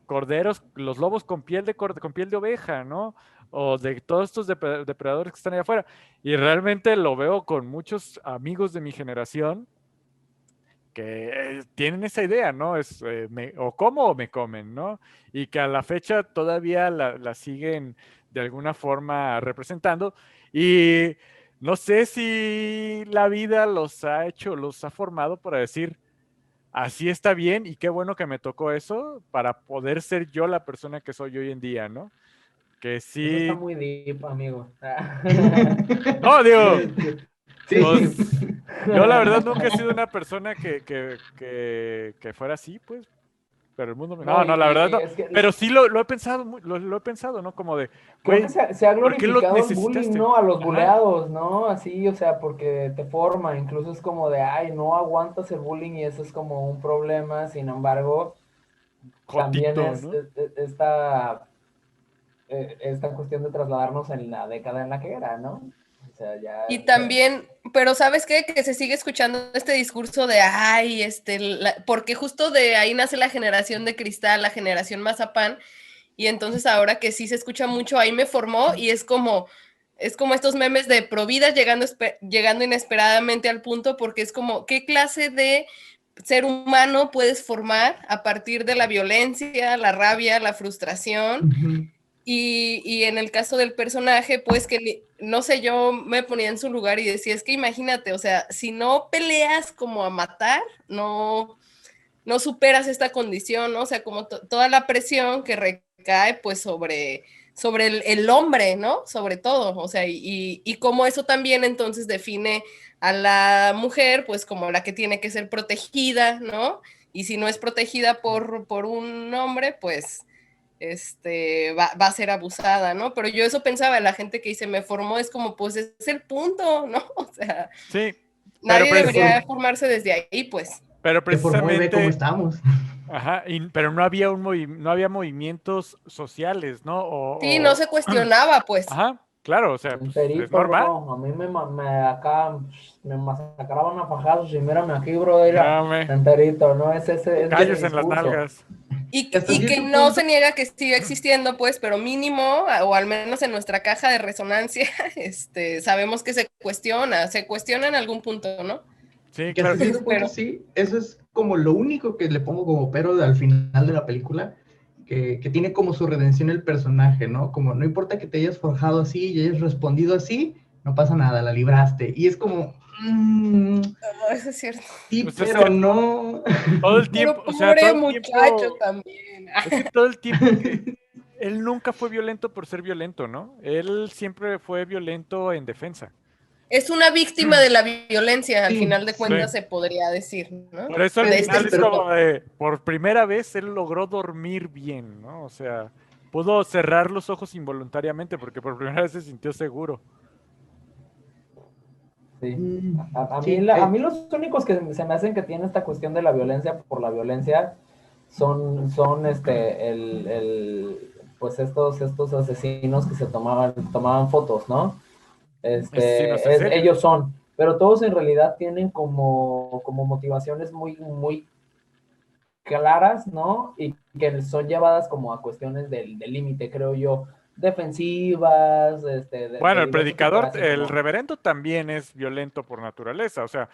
corderos, los lobos con piel de oveja, ¿no? O de todos estos depredadores que están allá afuera. Y realmente lo veo con muchos amigos de mi generación que tienen esa idea, ¿no? Es o como o me comen, ¿no? Y que a la fecha todavía la siguen de alguna forma representando. Y no sé si la vida los ha formado para decir, así está bien y qué bueno que me tocó eso para poder ser yo la persona que soy hoy en día, ¿no? Que Eso sí. está muy deep, amigo. No, digo, Sí. pues, yo la verdad nunca he sido una persona que fuera así, pues. Pero el mundo No, no, la verdad no. es que Pero sí lo he pensado, lo he pensado, ¿no? Como de, creo güey, que se ha ¿por qué lo glorificado el bullying, necesitaste? ¿no? A los Ajá. buleados, ¿no? Así, o sea, porque te forma, incluso es como de, ay, no aguantas el bullying y eso es como un problema, sin embargo, también Jotito, es ¿no? esta cuestión de trasladarnos en la década en la que era, ¿no? O sea, ya... Y también, pero ¿sabes qué? Que se sigue escuchando este discurso de, ay, porque justo de ahí nace la generación de cristal, la generación mazapán, y entonces ahora que sí se escucha mucho, ahí me formó, y es como estos memes de Providas llegando inesperadamente al punto, porque es como, ¿qué clase de ser humano puedes formar a partir de la violencia, la rabia, la frustración? Ujú. Y en el caso del personaje, pues que, no sé, yo me ponía en su lugar y decía, es que imagínate, o sea, si no peleas como a matar, no superas esta condición, ¿no? O sea, como toda la presión que recae pues sobre el hombre, ¿no? Sobre todo, o sea, y cómo eso también entonces define a la mujer pues como la que tiene que ser protegida, ¿no? Y si no es protegida por un hombre, pues va a ser abusada, ¿no? Pero yo eso pensaba, la gente que dice me formó es como, pues es el punto, ¿no? O sea, Sí, nadie debería formarse desde ahí, pues. pero Te formó y ve cómo precisamente, estamos. ajá, pero no había no había movimientos sociales, ¿no? Sí, no se cuestionaba, pues. Ajá, claro, o sea, pues es Enterito, normal. bro. A mí acá me masacraban a fajazos y mírame aquí, bro, era Dame enterito, ¿no? Es ese callos en las discurso. nalgas. Y Hasta que cierto no punto- se niega que siga existiendo, pues, pero mínimo, o al menos en nuestra caja de resonancia, sabemos que se cuestiona en algún punto, ¿no? Sí, Que hasta claro. cierto punto Pero sí, eso es como lo único que le pongo como pero al final de la película, que tiene como su redención el personaje, ¿no? Como no importa que te hayas forjado así y hayas respondido así, no pasa nada, la libraste. Y es como, eso es cierto. sí, Pues es pero que no. todo el Pero tiempo, o sea, todo pobre el muchacho tiempo, también. es que todo el tiempo que él nunca fue violento por ser violento, ¿no? Él siempre fue violento en defensa. Es una víctima de la violencia, al Sí, final de Sí. cuentas se podría decir, ¿no? Por eso al De final es pero- como de, por primera vez él logró dormir bien, ¿no? O sea, pudo cerrar los ojos involuntariamente porque por primera vez se sintió seguro. Sí. Mm, A sí, mí los únicos que se me hacen que tienen esta cuestión de la violencia por la violencia son pues estos asesinos que se tomaban fotos, ¿no? Asesinos en serie. Ellos son, pero todos en realidad tienen como motivaciones muy, muy claras, ¿no? Y que son llevadas como a cuestiones del límite, creo yo, defensivas, Bueno, el diversos tipos, predicador, así el como- reverendo también es violento por naturaleza, o sea,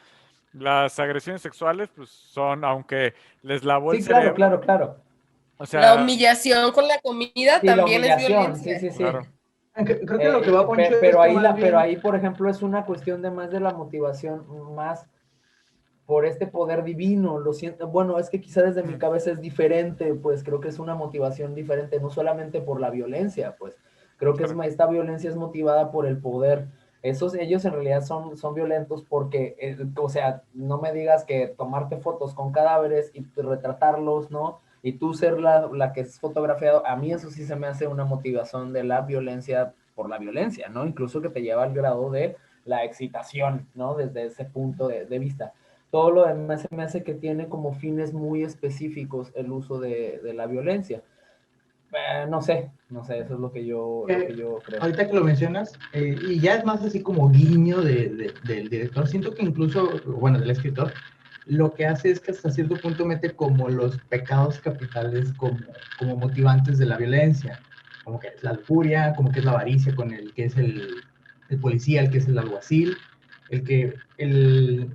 las agresiones sexuales, pues son, aunque les lavó el Sí, claro, cerebro, claro, claro. o La sea, humillación con la comida Sí, la también es humillación, sí, violencia. sí, sí. claro. Creo que lo que va Poncho es Pero que ahí, más pero bien... ahí, por ejemplo, es una cuestión de más de la motivación, más por este poder divino, lo siento, bueno, es que quizá desde mi cabeza es diferente, pues creo que es una motivación diferente, no solamente por la violencia, pues creo que Claro. esta violencia es motivada por el poder. Ellos en realidad son violentos porque, o sea, no me digas que tomarte fotos con cadáveres y retratarlos, ¿no? Y tú ser la que es fotografiado, a mí eso sí se me hace una motivación de la violencia por la violencia, ¿no? Incluso que te lleva al grado de la excitación, ¿no? Desde ese punto de vista. Todo lo demás se me hace que tiene como fines muy específicos el uso de la violencia. No sé, eso es lo que yo creo. Ahorita que lo mencionas, y ya es más así como guiño del director, siento que incluso, bueno, del escritor, lo que hace es que hasta cierto punto mete como los pecados capitales como motivantes de la violencia, como que es la lujuria, como que es la avaricia con el que es el policía, el que es el alguacil, el que el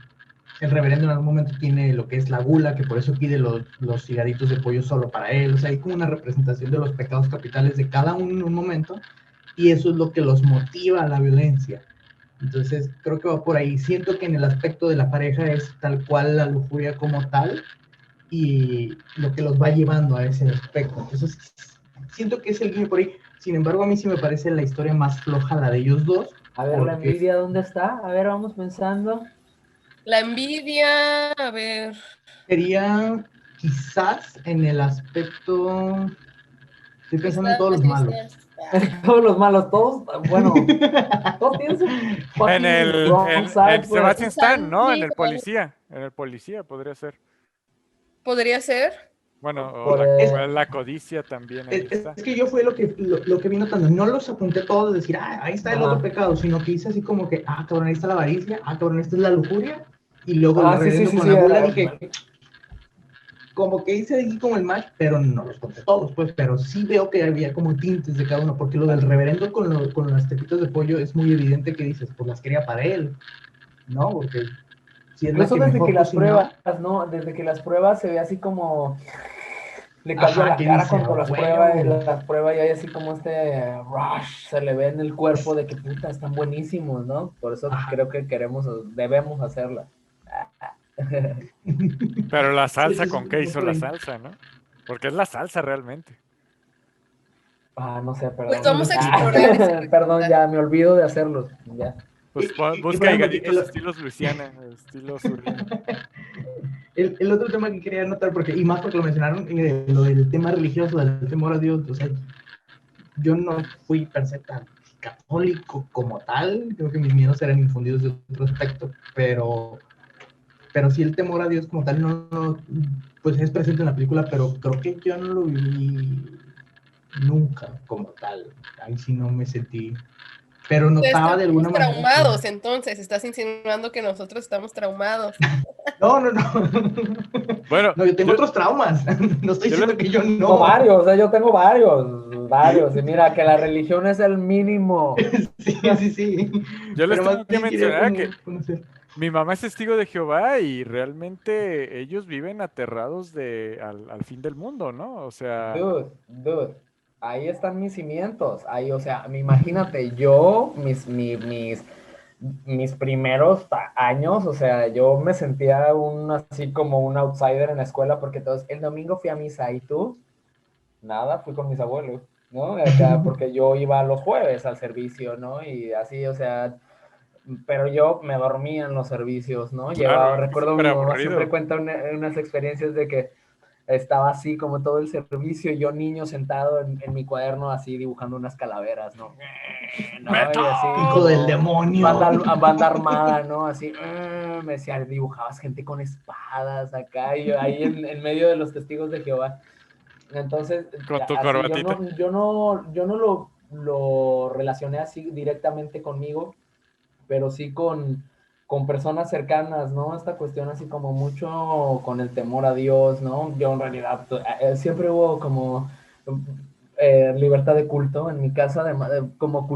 reverendo en algún momento tiene lo que es la gula, que por eso pide los cigaritos de pollo solo para él. O sea, hay como una representación de los pecados capitales de cada uno en un momento, y eso es lo que los motiva a la violencia. Entonces, creo que va por ahí. Siento que en el aspecto de la pareja es tal cual la lujuria como tal, y lo que los va llevando a ese aspecto. Entonces, siento que es el guiño por ahí. Sin embargo, a mí sí me parece la historia más floja la de ellos dos. A ver, la envidia, ¿dónde está? A ver, vamos pensando. La envidia, a ver. Sería quizás en el aspecto... Estoy pensando en todos los malos. Todos los malos, todos, bueno, todos tienen su En fucking el, wrong side, en Sebastian pues. Stan, ¿no? Sí, En el policía podría ser. podría ser. Bueno, o Por, la codicia también ahí está. Es que yo fue lo que vi notando. No los apunté todos, de decir, ahí está el otro pecado, sino que hice así como que, cabrón, ahí está la avaricia, cabrón, esta es la lujuria. Y luego el reverendo con la gula dije, como que hice ahí como el match, pero no los conté todos, pues, pero sí veo que había como tintes de cada uno, porque lo del reverendo con las tepitas de pollo es muy evidente que dices, pues las quería para él, ¿no? Porque si es incluso la que desde mejor que las cocinó, pruebas, ¿no? Desde que las pruebas se ve así como le cambia la que cara dice, cuando las prueba y hay así como este rush, se le ve en el cuerpo de que puta, están buenísimos, ¿no? Por eso creo que debemos hacerla. Pero la salsa, Sí, ¿con qué hizo la salsa, no? Porque es la salsa realmente. No sé, perdón. Pues vamos a explorar esa Perdón, ya me olvido de hacerlo. Ya. Pues y, busca por ejemplo, higaditos estilos Luisiana, estilo surreal. El otro tema que quería anotar, y más porque lo mencionaron, lo del tema religioso, del temor a Dios, o sea, yo no fui per se tan católico como tal, creo que mis miedos eran infundidos de otro aspecto, pero sí el temor a Dios como tal no, pues es presente en la película, pero creo que yo no lo viví nunca como tal, ahí sí no me sentí, pero notaba de alguna manera traumados, que... entonces, estás insinuando que nosotros estamos traumados. No. Bueno, no, yo tengo otros traumas, no estoy diciendo que yo no. Varios, o sea, yo tengo varios, y mira, que la religión es el mínimo. Sí. Yo les tengo que mencionar que mi mamá es testigo de Jehová y realmente ellos viven aterrados al fin del mundo, ¿no? O sea... Dude, ahí están mis cimientos, ahí, o sea, imagínate, yo, mis primeros años, o sea, yo me sentía así como un outsider en la escuela, porque todos, el domingo fui a misa, ¿y tú? Nada, fui con mis abuelos, ¿no? Acá, porque yo iba los jueves al servicio, ¿no? Y así, o sea, pero yo me dormía en los servicios, ¿no? Claro, Recuerdo mi mamá siempre cuenta unas experiencias de que estaba así como todo el servicio, y yo niño sentado en mi cuaderno así dibujando unas calaveras, ¿no? Y así, hijo del demonio. Banda armada, ¿no? Así, me decía, dibujabas gente con espadas acá, y yo ahí en medio de los testigos de Jehová. Entonces, Con tu así corbatita. yo no lo relacioné así directamente conmigo, pero sí con personas cercanas, ¿no? Esta cuestión así como mucho con el temor a Dios, ¿no? Yo en realidad siempre hubo como libertad de culto en mi casa, como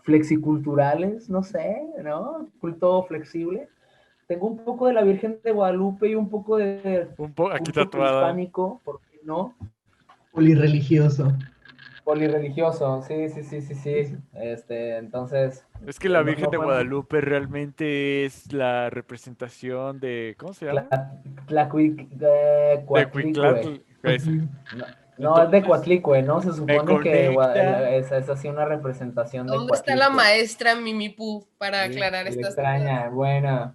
flexiculturales, no sé, ¿no? Culto flexible. Tengo un poco de la Virgen de Guadalupe y un poco de Aquí culto tatuada. prehispánico, ¿por qué no? Polirreligioso. Polireligioso, sí, sí, sí, sí, Sí, sí. sí. Entonces, Es que la no, Virgen no de fue Guadalupe realmente es la representación de, ¿cómo se llama? De Coatlicue. Cuiclatl, esa. No, no, es de Entonces, Coatlicue, ¿no? Se me supone que conecta. es así una representación de ¿Dónde está la Coatlicue. maestra Mimipú para Sí, aclarar y le estas dudas? extraña, bueno.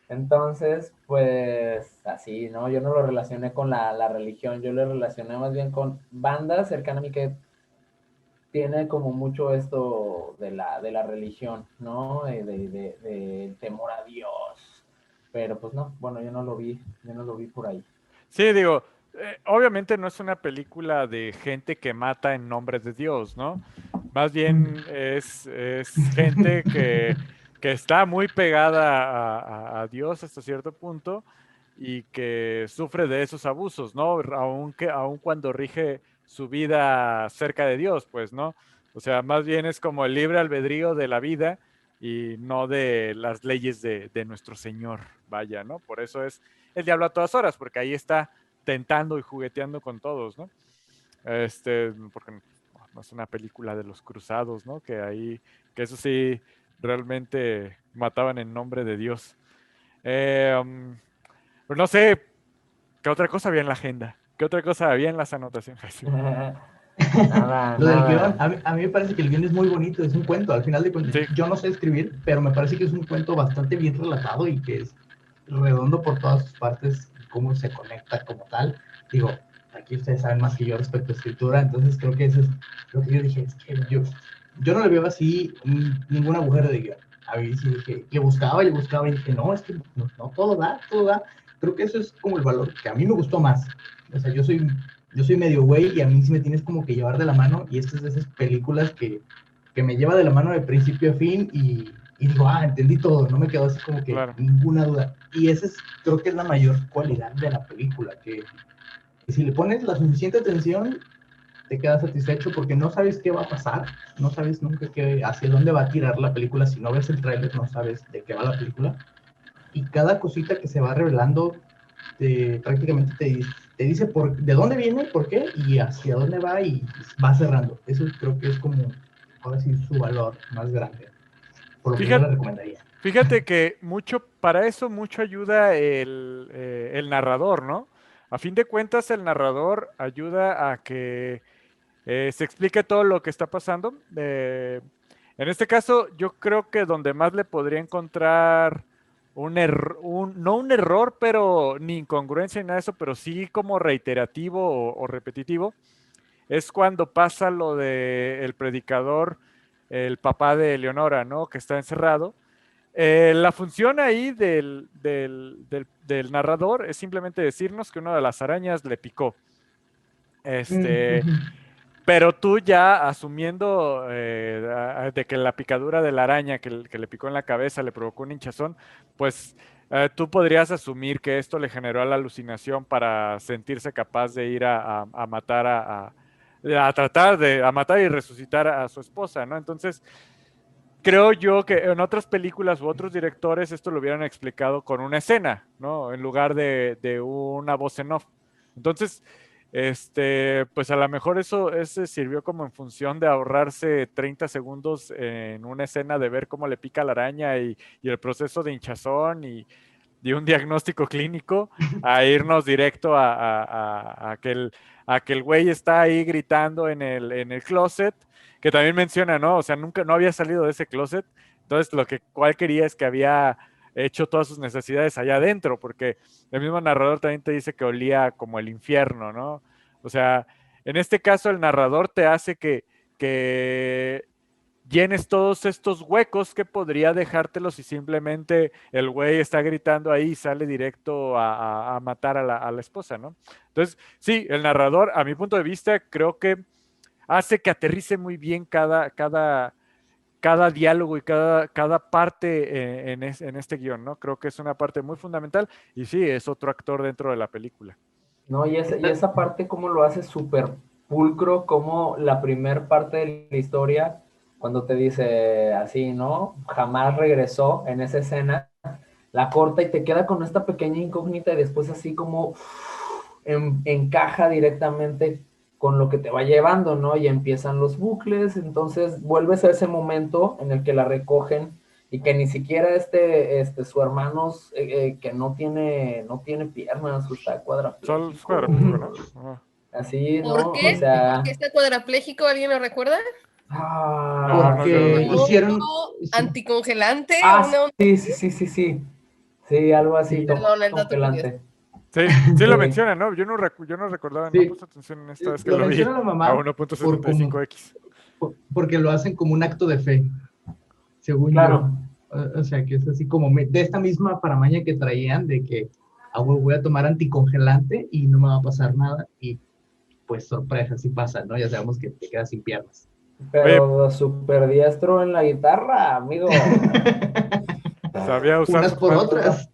Entonces, pues así, ¿no? Yo no lo relacioné con la religión, yo lo relacioné más bien con bandas cercanas a mí que tiene como mucho esto de la religión, ¿no? De temor a Dios. Pero pues no, bueno, yo no lo vi por ahí. Sí, digo, obviamente no es una película de gente que mata en nombre de Dios, ¿no? Más Mm. bien es gente que está muy pegada a Dios hasta cierto punto y que sufre de esos abusos, ¿no? Aun cuando rige su vida cerca de Dios, pues, ¿no? O sea, más bien es como el libre albedrío de la vida y no de las leyes de nuestro Señor, vaya, ¿no? Por eso es el diablo a todas horas, porque ahí está tentando y jugueteando con todos, ¿no? Porque no es una película de los cruzados, ¿no? Que eso sí, realmente mataban en nombre de Dios. Pero no sé, ¿qué otra cosa había en la agenda? ¿Qué otra cosa había en las anotaciones? Nada, Lo del guión, nada. a mí me parece que el guión es muy bonito, es un cuento, al final de cuentas, Sí, yo no sé escribir, pero me parece que es un cuento bastante bien relatado y que es redondo por todas sus partes, cómo se conecta como tal. Digo, aquí ustedes saben más que yo respecto a escritura, entonces creo que eso es lo que yo dije, es que yo no le veo así ningún agujero de guión. A mí sí dije, le buscaba y dije, no, es que no todo da, todo da. Creo que eso es como el valor que a mí me gustó más. O sea, yo soy medio güey y a mí sí me tienes como que llevar de la mano y estas es de esas películas que me lleva de la mano de principio a fin y digo, entendí todo, no me quedó así como que claro. ninguna duda. Y esa es, creo que es la mayor cualidad de la película, que si le pones la suficiente atención, te quedas satisfecho porque no sabes qué va a pasar, no sabes nunca hacia dónde va a tirar la película, si no ves el tráiler no sabes de qué va la película. Y cada cosita que se va revelando prácticamente te dice de dónde viene, por qué y hacia dónde va y va cerrando. Eso creo que es como, ahora sí, su valor más grande. Por lo que yo Fíjate, le recomendaría. fíjate que para eso mucho ayuda el narrador, ¿no? A fin de cuentas, el narrador ayuda a que se explique todo lo que está pasando. En este caso, yo creo que donde más le podría encontrar no un error, pero ni incongruencia ni nada de eso, pero sí como reiterativo o repetitivo, es cuando pasa lo de el predicador, el papá de Leonora, ¿no? Que está encerrado. La función ahí del narrador es simplemente decirnos que una de las arañas le picó. Este, pero tú ya asumiendo de que la picadura de la araña que le picó en la cabeza le provocó un hinchazón, pues tú podrías asumir que esto le generó la alucinación para sentirse capaz de ir a matar a tratar a matar y resucitar a su esposa, ¿no? Entonces, creo yo que en otras películas u otros directores esto lo hubieran explicado con una escena, ¿no? En lugar de una voz en off. Entonces, pues a lo mejor eso ese sirvió como en función de ahorrarse 30 segundos en una escena de ver cómo le pica la araña y el proceso de hinchazón y un diagnóstico clínico a irnos directo a que el güey está ahí gritando en el closet, que también menciona, ¿no? O sea, nunca, no había salido de ese closet, entonces cual quería es que había hecho todas sus necesidades allá adentro, porque el mismo narrador también te dice que olía como el infierno, ¿no? O sea, en este caso el narrador te hace que llenes todos estos huecos que podría dejártelos si simplemente el güey está gritando ahí y sale directo a matar a la esposa, ¿no? Entonces, sí, el narrador, a mi punto de vista, creo que hace que aterrice muy bien cada diálogo y cada parte en este guión, ¿no? Creo que es una parte muy fundamental y sí, es otro actor dentro de la película. No, y esa parte como lo hace súper pulcro, como la primer parte de la historia, cuando te dice así, ¿no? Jamás regresó en esa escena, la corta y te queda con esta pequeña incógnita y después así como encaja directamente con lo que te va llevando, ¿no? Y empiezan los bucles, entonces vuelves a ese momento en el que la recogen y que ni siquiera su hermano que no tiene piernas, está Solo cuadrapléjico. cuadrapléjico, ¿no? Ajá. Así, ¿no? ¿Por qué? O sea, ¿Por qué está cuadrapléjico? ¿Alguien lo recuerda? No, yo no Porque recuerdo. hicieron... ¿Anticongelante? Ah, ¿Una sí. Sí, algo así, Sí. Perdón, el dato congelante. Sí, sí lo Sí. menciona, ¿no? Yo no recordaba, no Sí. puse atención en esta vez que Lo lo vi menciona la a mamá por como, 1.75x. porque lo hacen como un acto de fe, según Claro. yo. O sea, que es así como de esta misma paramaña que traían de que voy a tomar anticongelante y no me va a pasar nada. Y pues sorpresa, sí pasa, ¿no? Ya sabemos que te quedas sin piernas. Pero súper diestro en la guitarra, amigo. Sabía usar Unas sus por manos. otras.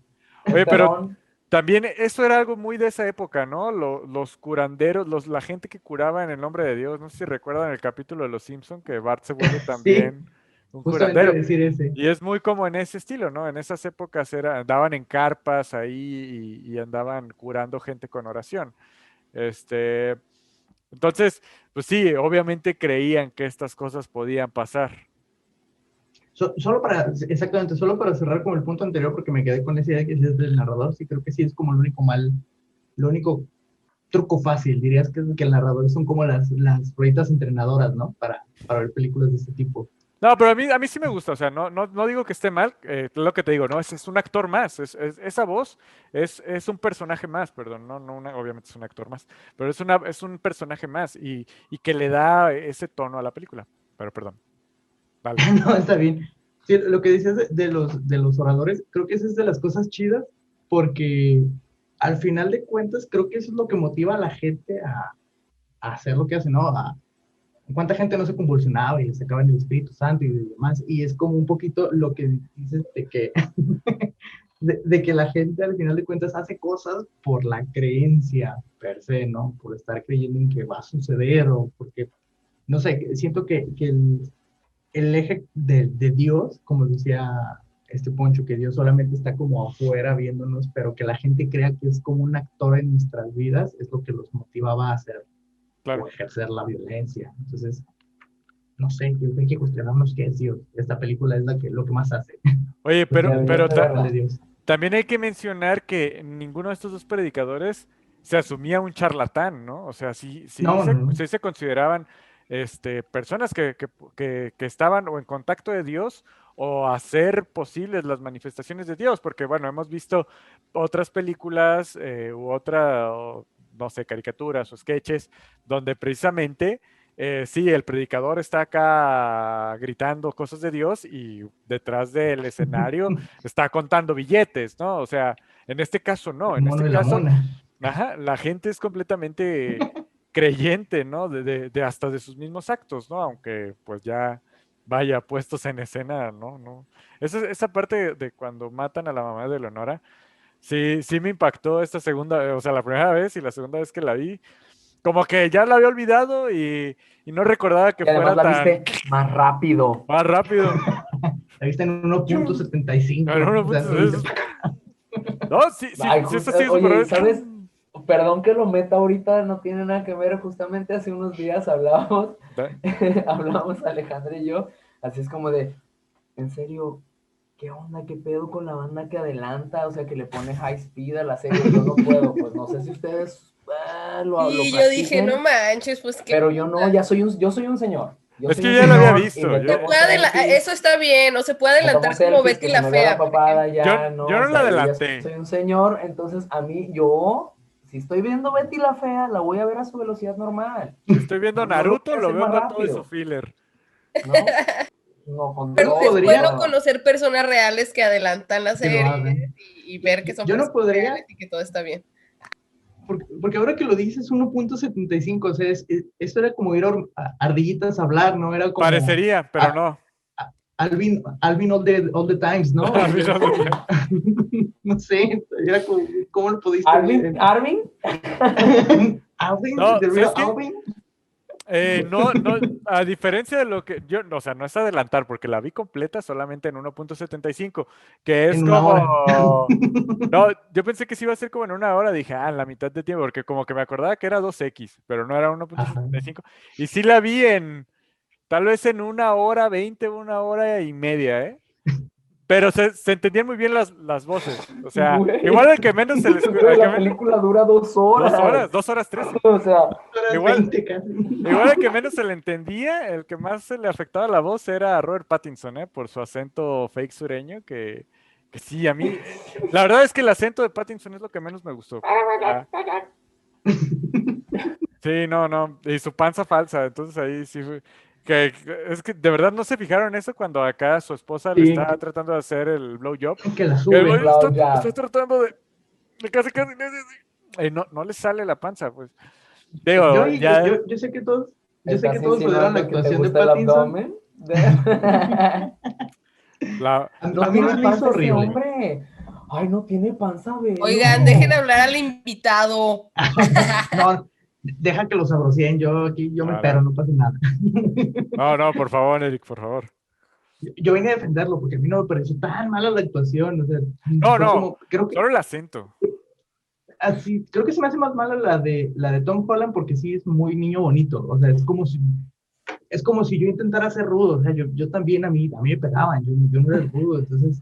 Oye, pero Ron, también eso era algo muy de esa época, ¿no? Los curanderos, la gente que curaba en el nombre de Dios. No sé si recuerdan el capítulo de Los Simpson que Bart se vuelve Sí, también un justamente iba curandero. a decir ese. Y es muy como en ese estilo, ¿no? En esas épocas andaban en carpas ahí y andaban curando gente con oración. Este, entonces, pues sí, obviamente creían que estas cosas podían pasar. Exactamente, solo para cerrar con el punto anterior, porque me quedé con esa idea que es del narrador, sí creo que sí es como lo único truco fácil, dirías que el narrador son como las rueditas entrenadoras, ¿no? Para ver películas de este tipo. No, pero a mí sí me gusta, o sea, no digo que esté mal, lo que te digo, ¿no? Es un actor más, esa voz es un personaje más, perdón, obviamente es un actor más, pero es un personaje más y que le da ese tono a la película. Pero perdón, vale. No, está bien. Sí, lo que decías de los oradores, creo que esa es de las cosas chidas, porque al final de cuentas creo que eso es lo que motiva a la gente a hacer lo que hace, ¿no? ¿Cuánta gente no se convulsionaba y le sacaban el Espíritu Santo y demás? Y es como un poquito lo que dices de que, de que la gente al final de cuentas hace cosas por la creencia per se, ¿no? Por estar creyendo en que va a suceder o porque, no sé, siento que el eje de Dios, como decía este Poncho, que Dios solamente está como afuera viéndonos, pero que la gente crea que es como un actor en nuestras vidas, es lo que los motivaba a hacer Claro. o ejercer la violencia. Entonces, no sé, hay que cuestionarnos qué es Dios. Esta película es lo que más hace. Oye, pero De Dios. también hay que mencionar que ninguno de estos dos predicadores se asumía un charlatán, ¿no? O sea, sí se consideraban personas que estaban o en contacto de Dios o hacer posibles las manifestaciones de Dios, porque bueno, hemos visto otras películas no sé, caricaturas o sketches, donde precisamente sí, el predicador está acá gritando cosas de Dios y detrás del escenario está contando billetes, ¿no? O sea, en este caso no, en Mono este y la caso, mona. ajá, la gente es completamente creyente, ¿no? De hasta de sus mismos actos, ¿no? Aunque pues ya vaya puestos en escena, ¿no? No. Esa parte de cuando matan a la mamá de Leonora, sí me impactó esta segunda, o sea, la primera vez y la segunda vez que la vi, como que ya la había olvidado y no recordaba que y además fuera la viste más rápido. más rápido. La viste en 1.75. En uno O sea, punto- es- No, sí, Ay, es así súper oye, rápido. ¿sabes? Perdón que lo meta ahorita, no tiene nada que ver. Justamente hace unos días hablábamos, hablábamos Alejandra y yo, así es como de, en serio, ¿qué onda? ¿Qué pedo con la banda que adelanta? O sea, que le pone high speed a la serie. Yo no puedo, pues no sé si ustedes lo Y yo dije, practiquen, no manches, pues qué. pero yo no, yo soy un señor. Yo Es soy que un ya lo había señor visto, y me yo- Se tomo puede selfies. eso está bien, o se puede Me tomo adelantar como selfies, Betty que la se me vea fea, la por papada ejemplo. ya, no, yo no o la sea, yo ya adelanté. soy un señor, entonces a mí, si estoy viendo Betty la fea, la voy a ver a su velocidad normal, Si estoy viendo no lo voy Naruto, a lo hacer veo más con todo su rápido, filler. ¿no? No, con Pero todo. es podría- bueno conocer personas reales que adelantan la Que lo hagan. serie y ver que son Yo no personas podría, reales y que todo está bien. porque ahora que lo dices, 1.75, o sea, esto era como ir a ardillitas a hablar, ¿no? Era como Parecería, pero no. Alvin all the times, ¿no? Alvin all the time. No sé, era como, ¿cómo lo pudiste Arvin, Alvin, No, the real ¿sabes qué? Alvin. No, a diferencia de lo que yo, o sea, no es adelantar, porque la vi completa solamente en 1.75, que es En una hora. como, no, yo pensé que sí iba a ser como en una hora, dije, en la mitad de tiempo, porque como que me acordaba que era 2x, pero no era Ajá. 1.75, y sí la vi tal vez en 1 hora 20, 1 hora y media, ¿eh? Pero se entendían muy bien las voces, o sea, Güey. igual el que menos se les, Güey, la película dura 2 horas. 2 horas 13. O sea, Horas Igual, 20 casi. igual el que menos se le entendía, el que más se le afectaba la voz era Robert Pattinson, ¿eh? Por su acento fake sureño, que sí, a mí, la verdad es que el acento de Pattinson es lo que menos me gustó. Ah, sí, no, y su panza falsa, entonces ahí sí fue, es que de verdad no se fijaron en eso cuando acá su esposa le Sí, está tratando de hacer el blowjob, que la que el güey sube. está tratando de casi, no le sale la panza, pues. Digo, ya. Yo sé que todos, ¿estás pudieron la insinuando que te actuación de gusta el Pattinson. abdomen? La, No A mí no tiene se me hizo panza ese horrible. hombre. Ay, no tiene panza, velo. Oigan, dejen hablar al invitado. No, deja que lo sabroseen. Yo aquí, yo me No, espero, no. no pasa nada. No, por favor, Eric, por favor. Yo vine a defenderlo porque a mí no me pareció tan mala la actuación. O sea, fue No, como, creo que solo el acento. así, creo que se me hace más mala la de Tom Holland porque sí es muy niño bonito. O sea, es como si yo intentara ser rudo. O sea, yo también a mí me pegaban, yo no era rudo. Entonces,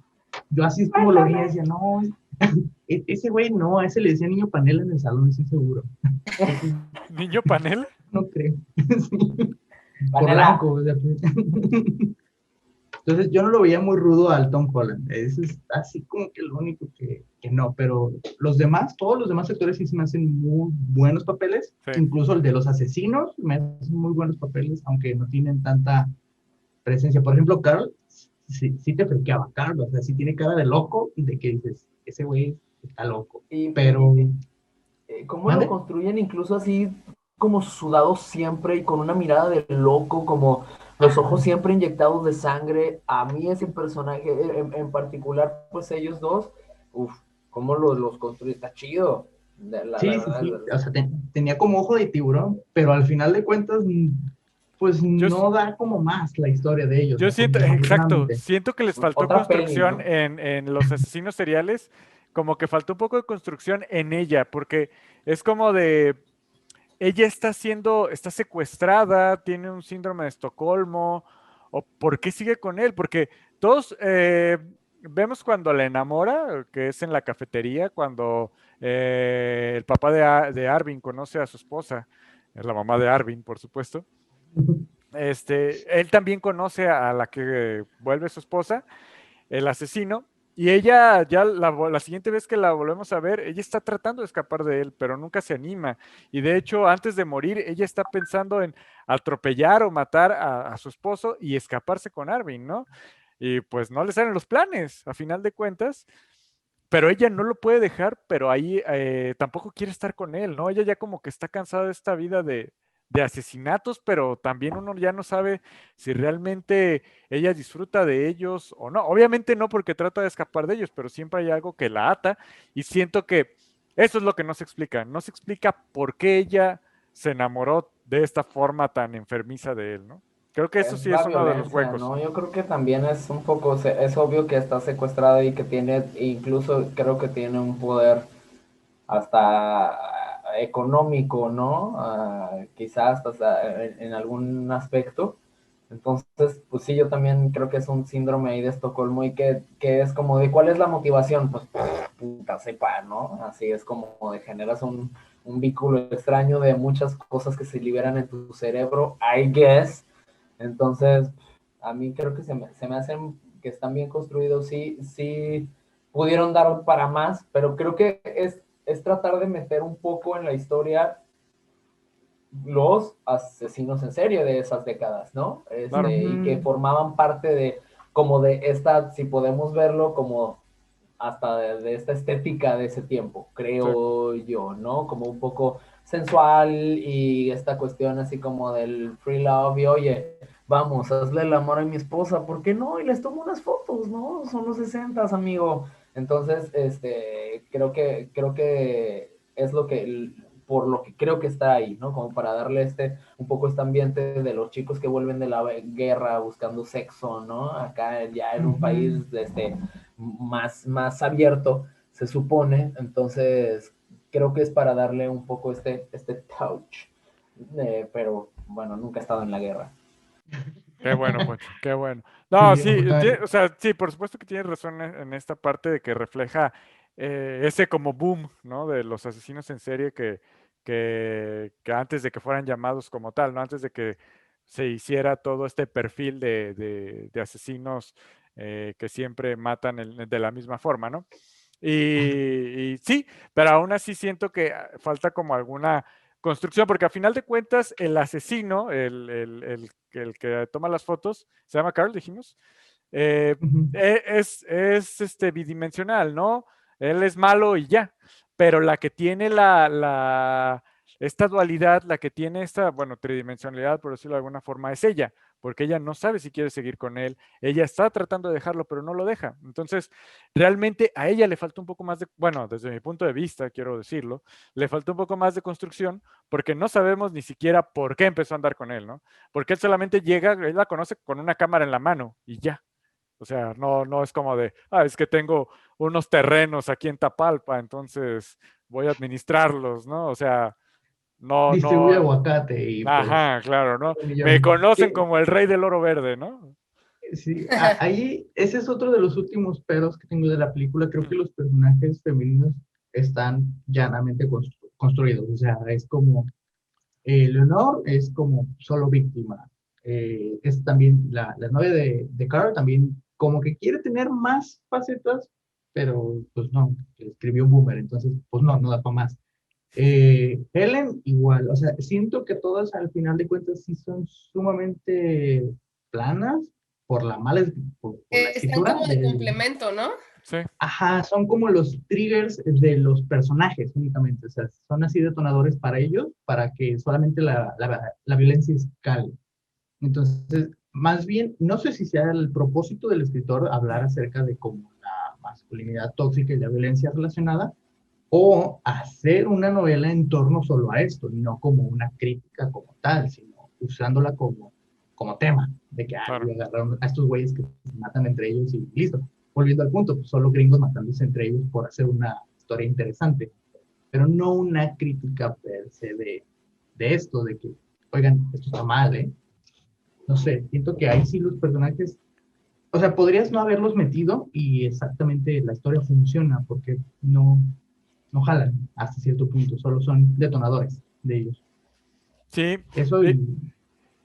yo así es como lo vi y decía, no, ese güey no, a ese le decía niño panela en el salón, estoy seguro. ¿Niño panel? No creo. Sí, por Panela. blanco. O sea, pues. Entonces yo no lo veía muy rudo al Tom Holland. Ese es así como que lo único que no, pero los demás, todos los demás actores sí se me hacen muy buenos papeles. Sí. Incluso el de los asesinos me hacen muy buenos papeles, aunque no tienen tanta presencia. Por ejemplo, Carl, sí te friqueaba Carl, o sea, sí tiene cara de loco, de que dices, ese güey está loco. Pero, ¿cómo ¿mande? lo construyen incluso así como sudado siempre y con una mirada de loco, como los ojos siempre inyectados de sangre? A mí ese personaje en particular, pues ellos dos, ¿cómo los construyen? Está chido. Sí. O sea, tenía como ojo de tiburón, pero al final de cuentas, pues Yo, no da como más la historia de ellos. yo siento, exacto, desafortunadamente. siento que les faltó Otra peli, construcción ¿no? en los asesinos seriales, como que faltó un poco de construcción en ella, porque es como de, ella está secuestrada, tiene un síndrome de Estocolmo, o ¿por qué sigue con él? Porque todos vemos cuando la enamora, que es en la cafetería, cuando el papá de Arvin conoce a su esposa, es la mamá de Arvin, por supuesto. Él también conoce a la que vuelve su esposa, el asesino, y ella ya la siguiente vez que la volvemos a ver, ella está tratando de escapar de él, pero nunca se anima. Y de hecho, antes de morir, ella está pensando en atropellar o matar a su esposo y escaparse con Arvin, ¿no? Y pues no le salen los planes, a final de cuentas. Pero ella no lo puede dejar, pero ahí tampoco quiere estar con él, ¿no? Ella ya como que está cansada de esta vida de asesinatos, pero también uno ya no sabe si realmente ella disfruta de ellos o no. Obviamente no porque trata de escapar de ellos, pero siempre hay algo que la ata y siento que eso es lo que no se explica. No se explica por qué ella se enamoró de esta forma tan enfermiza de él, ¿no? Creo que eso Es sí la es uno de los violencia, huecos. ¿no? Yo creo que también es un poco, es obvio que está secuestrada y que tiene, incluso creo que tiene un poder hasta económico, ¿no? Quizás hasta en algún aspecto. Entonces, pues sí, yo también creo que es un síndrome ahí de Estocolmo y que es como de cuál es la motivación, pues puta sepa, ¿no? Así es como de generas un vínculo extraño de muchas cosas que se liberan en tu cerebro, I guess. Entonces, a mí creo que se me hacen que están bien construidos, sí pudieron dar para más, pero creo que es tratar de meter un poco en la historia los asesinos en serie de esas décadas, ¿no? Claro. Y que formaban parte de, como de esta, si podemos verlo, como hasta de esta estética de ese tiempo, Sí. creo yo, ¿no? Como un poco sensual y esta cuestión así como del free love y oye, vamos, hazle el amor a mi esposa, ¿por qué no? Y les tomo unas fotos, ¿no? Son los 60, amigo. Entonces, creo que es lo que, por lo que creo que está ahí, ¿no? Como para darle un poco este ambiente de los chicos que vuelven de la guerra buscando sexo, ¿no? Acá ya en un país, más abierto, se supone. Entonces, creo que es para darle un poco este touch. Pero bueno, nunca he estado en la guerra. Qué bueno, Poncho, qué bueno. No, Sí, sí, afortunadamente. o sea, sí, por supuesto que tienes razón en esta parte de que refleja ese como boom, ¿no? De los asesinos en serie que antes de que fueran llamados como tal, ¿no? Antes de que se hiciera todo este perfil de asesinos que siempre matan de la misma forma, ¿no? Y sí, pero aún así siento que falta como alguna construcción, porque a final de cuentas el asesino, el que toma las fotos, se llama Carl, dijimos, eh, es bidimensional, ¿no? Él es malo y ya, pero la que tiene esta dualidad, la que tiene esta, bueno, tridimensionalidad, por decirlo de alguna forma, es ella, porque ella no sabe si quiere seguir con él, ella está tratando de dejarlo, pero no lo deja. Entonces, realmente a ella le falta un poco más de, bueno, desde mi punto de vista, quiero decirlo, le falta un poco más de construcción, porque no sabemos ni siquiera por qué empezó a andar con él, ¿no? Porque él solamente llega, él la conoce con una cámara en la mano y ya. O sea, no es como de, es que tengo unos terrenos aquí en Tapalpa, entonces voy a administrarlos, ¿no? O sea, Distribuye no, aguacate y pues ajá, claro, ¿no? un Me millón. conocen como el rey del oro verde, ¿no? Sí, ahí ese es otro de los últimos peros que tengo de la película. Creo Ujú, que los personajes femeninos están llanamente construidos. O sea, es como Leonor es como solo víctima. Es también la novia de Carl, también como que quiere tener más facetas, pero pues no, escribió un boomer, entonces pues no da para más. Helen igual, o sea, siento que todas al final de cuentas sí son sumamente planas por la mala, por la Están escritura como de del, complemento, ¿no? sí, ajá, son como los triggers de los personajes únicamente, o sea, son así detonadores para ellos, para que solamente la violencia escale. Entonces, más bien, no sé si sea el propósito del escritor hablar acerca de cómo la masculinidad tóxica y la violencia relacionada, o hacer una novela en torno solo a esto, no como una crítica como tal, sino usándola como tema, de que claro. agarraron a estos güeyes que se matan entre ellos y listo. Volviendo al punto, pues solo gringos matándose entre ellos por hacer una historia interesante, pero no una crítica per se de esto, de que, oigan, esto está mal, ¿eh? No sé, siento que ahí sí los personajes, o sea, podrías no haberlos metido y exactamente la historia funciona porque no jalan hasta cierto punto, solo son detonadores de ellos. Sí, Eso y, y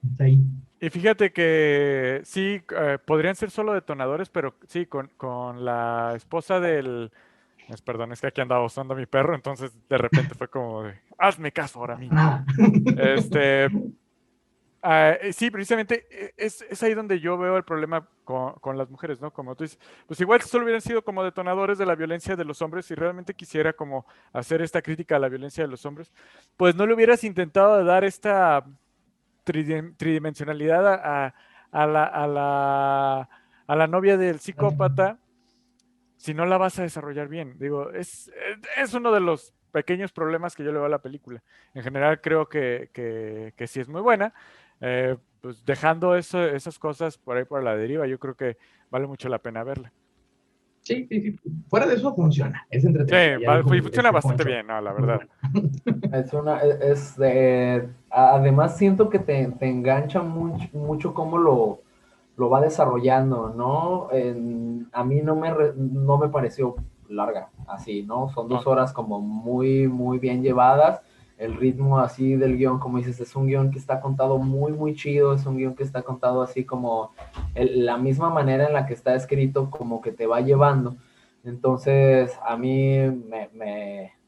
está ahí. y fíjate que sí, podrían ser solo detonadores, pero sí, con la esposa perdón, es que aquí andaba usando a mi perro, entonces de repente fue como de, hazme caso ahora a mí. Nada. Este, sí, precisamente es ahí donde yo veo el problema con las mujeres, ¿no? Como tú dices, pues igual si solo hubieran sido como detonadores de la violencia de los hombres, si realmente quisiera como hacer esta crítica a la violencia de los hombres, pues no le hubieras intentado dar esta tridimensionalidad a la, a la, a la novia del psicópata si no la vas a desarrollar bien. Digo, es uno de los pequeños problemas que yo le veo a la película. En general creo que sí es muy buena. Pues dejando esas cosas por ahí por la deriva, yo creo que vale mucho la pena verla. Sí, sí, sí. Fuera de eso funciona, es Sí, entretenida, ya dijo funciona bastante Poncho. bien, ¿no? La Muy verdad. buena. Además siento que te engancha mucho cómo lo va desarrollando, ¿no? A mí no me pareció larga, así, ¿no? Son No, 2 horas como muy, muy bien llevadas. El ritmo así del guión, como dices, es un guión que está contado muy, muy chido, es un guión que está contado así como la misma manera en la que está escrito, como que te va llevando. Entonces, a mí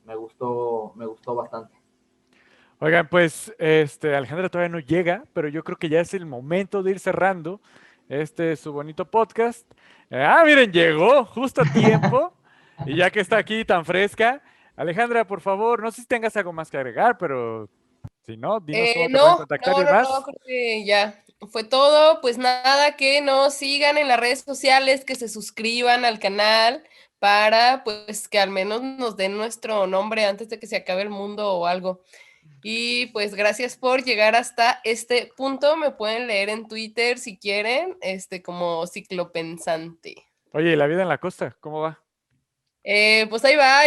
me gustó bastante. Oigan, pues Alejandra todavía no llega, pero yo creo que ya es el momento de ir cerrando su bonito podcast. Miren, llegó justo a tiempo. Y ya que está aquí tan fresca, Alejandra, por favor, no sé si tengas algo más que agregar, pero si no, dinos cómo te pueden contactar y demás. Creo que ya fue todo. Pues nada, que nos sigan en las redes sociales, que se suscriban al canal para pues que al menos nos den nuestro nombre antes de que se acabe el mundo o algo. Y pues gracias por llegar hasta este punto. Me pueden leer en Twitter si quieren, como Ciclopensante. Oye, ¿y la vida en la costa? ¿Cómo va? Pues ahí va,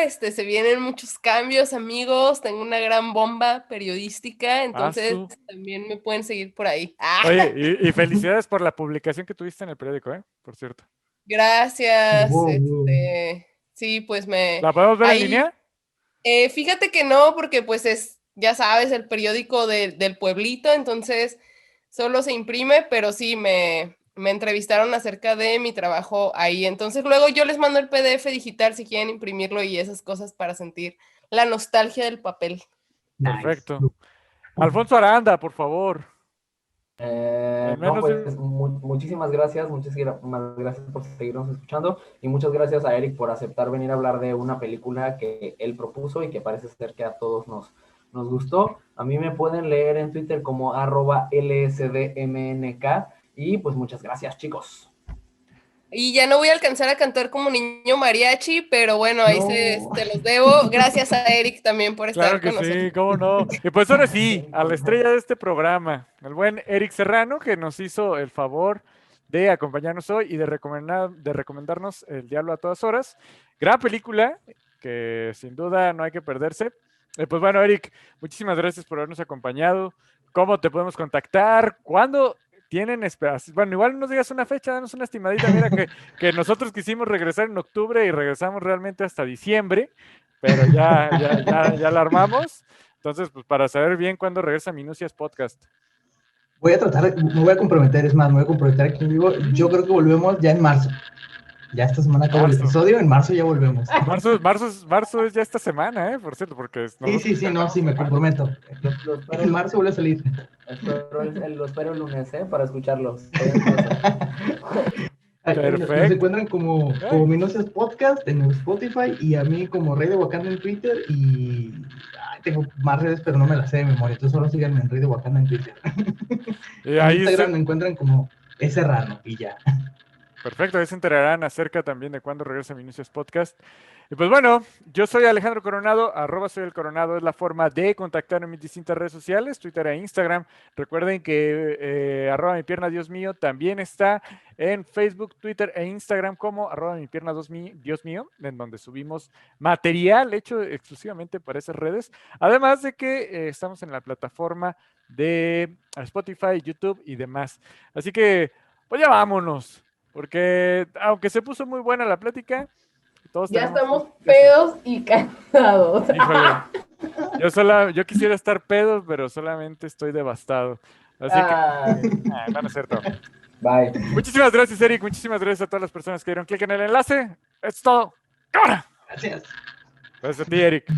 se vienen muchos cambios, amigos. Tengo una gran bomba periodística, entonces también me pueden seguir por ahí. Oye, y felicidades por la publicación que tuviste en el periódico, por cierto. Gracias. Wow. Sí, pues ¿La podemos ver en línea? Fíjate que no, porque pues es, ya sabes, el periódico del pueblito, entonces solo se imprime, pero sí me entrevistaron acerca de mi trabajo ahí. Entonces luego yo les mando el PDF digital si quieren imprimirlo y esas cosas para sentir la nostalgia del papel. Perfecto. Nice. Alfonso Aranda, por favor. Muchísimas gracias por seguirnos escuchando y muchas gracias a Eric por aceptar venir a hablar de una película que él propuso y que parece ser que a todos nos gustó. A mí me pueden leer en Twitter como @lsdmnk y pues muchas gracias, chicos. Y ya no voy a alcanzar a cantar como niño mariachi, pero bueno, ahí te los debo. Gracias a Eric también por estar con nosotros. Claro que sí, cómo no. Y pues ahora sí, a la estrella de este programa, el buen Eric Serrano, que nos hizo el favor de acompañarnos hoy y de recomendarnos El Diablo a todas horas. Gran película que sin duda no hay que perderse. Pues bueno, Eric, muchísimas gracias por habernos acompañado. ¿Cómo te podemos contactar? ¿Cuándo tienen esperanza? Bueno, igual nos digas una fecha, danos una estimadita. Mira que nosotros quisimos regresar en octubre y regresamos realmente hasta diciembre, pero ya la armamos. Entonces, pues para saber bien cuándo regresa Minucias Podcast. Me voy a comprometer, es más, me voy a comprometer aquí en vivo. Yo creo que volvemos ya en marzo. Ya esta semana acabó el episodio, en marzo ya volvemos. Marzo es ya esta semana, por cierto, porque... Sí, me comprometo. En marzo vuelve a salir. Lo espero el lunes, para escucharlos. Perfecto. Nos encuentran como Minucias Podcast en Spotify y a mí como Rey de Wakanda en Twitter y... tengo más redes, pero no me las sé de memoria, entonces solo síganme en Rey de Wakanda en Twitter. En Instagram me encuentran como Serrano y ya. Perfecto, ahí se enterarán acerca también de cuándo regresa Minucias Podcast. Y pues bueno, yo soy Alejandro Coronado, @soyelcoronado es la forma de contactar en mis distintas redes sociales, Twitter e Instagram. Recuerden que @mipierna_Dios mío también está en Facebook, Twitter e Instagram como @mipierna_Dios mío, en donde subimos material hecho exclusivamente para esas redes. Además de que estamos en la plataforma de Spotify, YouTube y demás. Así que, pues ya vámonos. Porque aunque se puso muy buena la plática, todos ya estamos pedos y cansados. Híjole, yo quisiera estar pedo, pero solamente estoy devastado. Así que van a ser todo. Bye. Muchísimas gracias, Eric. Muchísimas gracias a todas las personas que dieron clic en el enlace. Esto es todo. ¡Cámara! Gracias. Gracias a ti, Eric.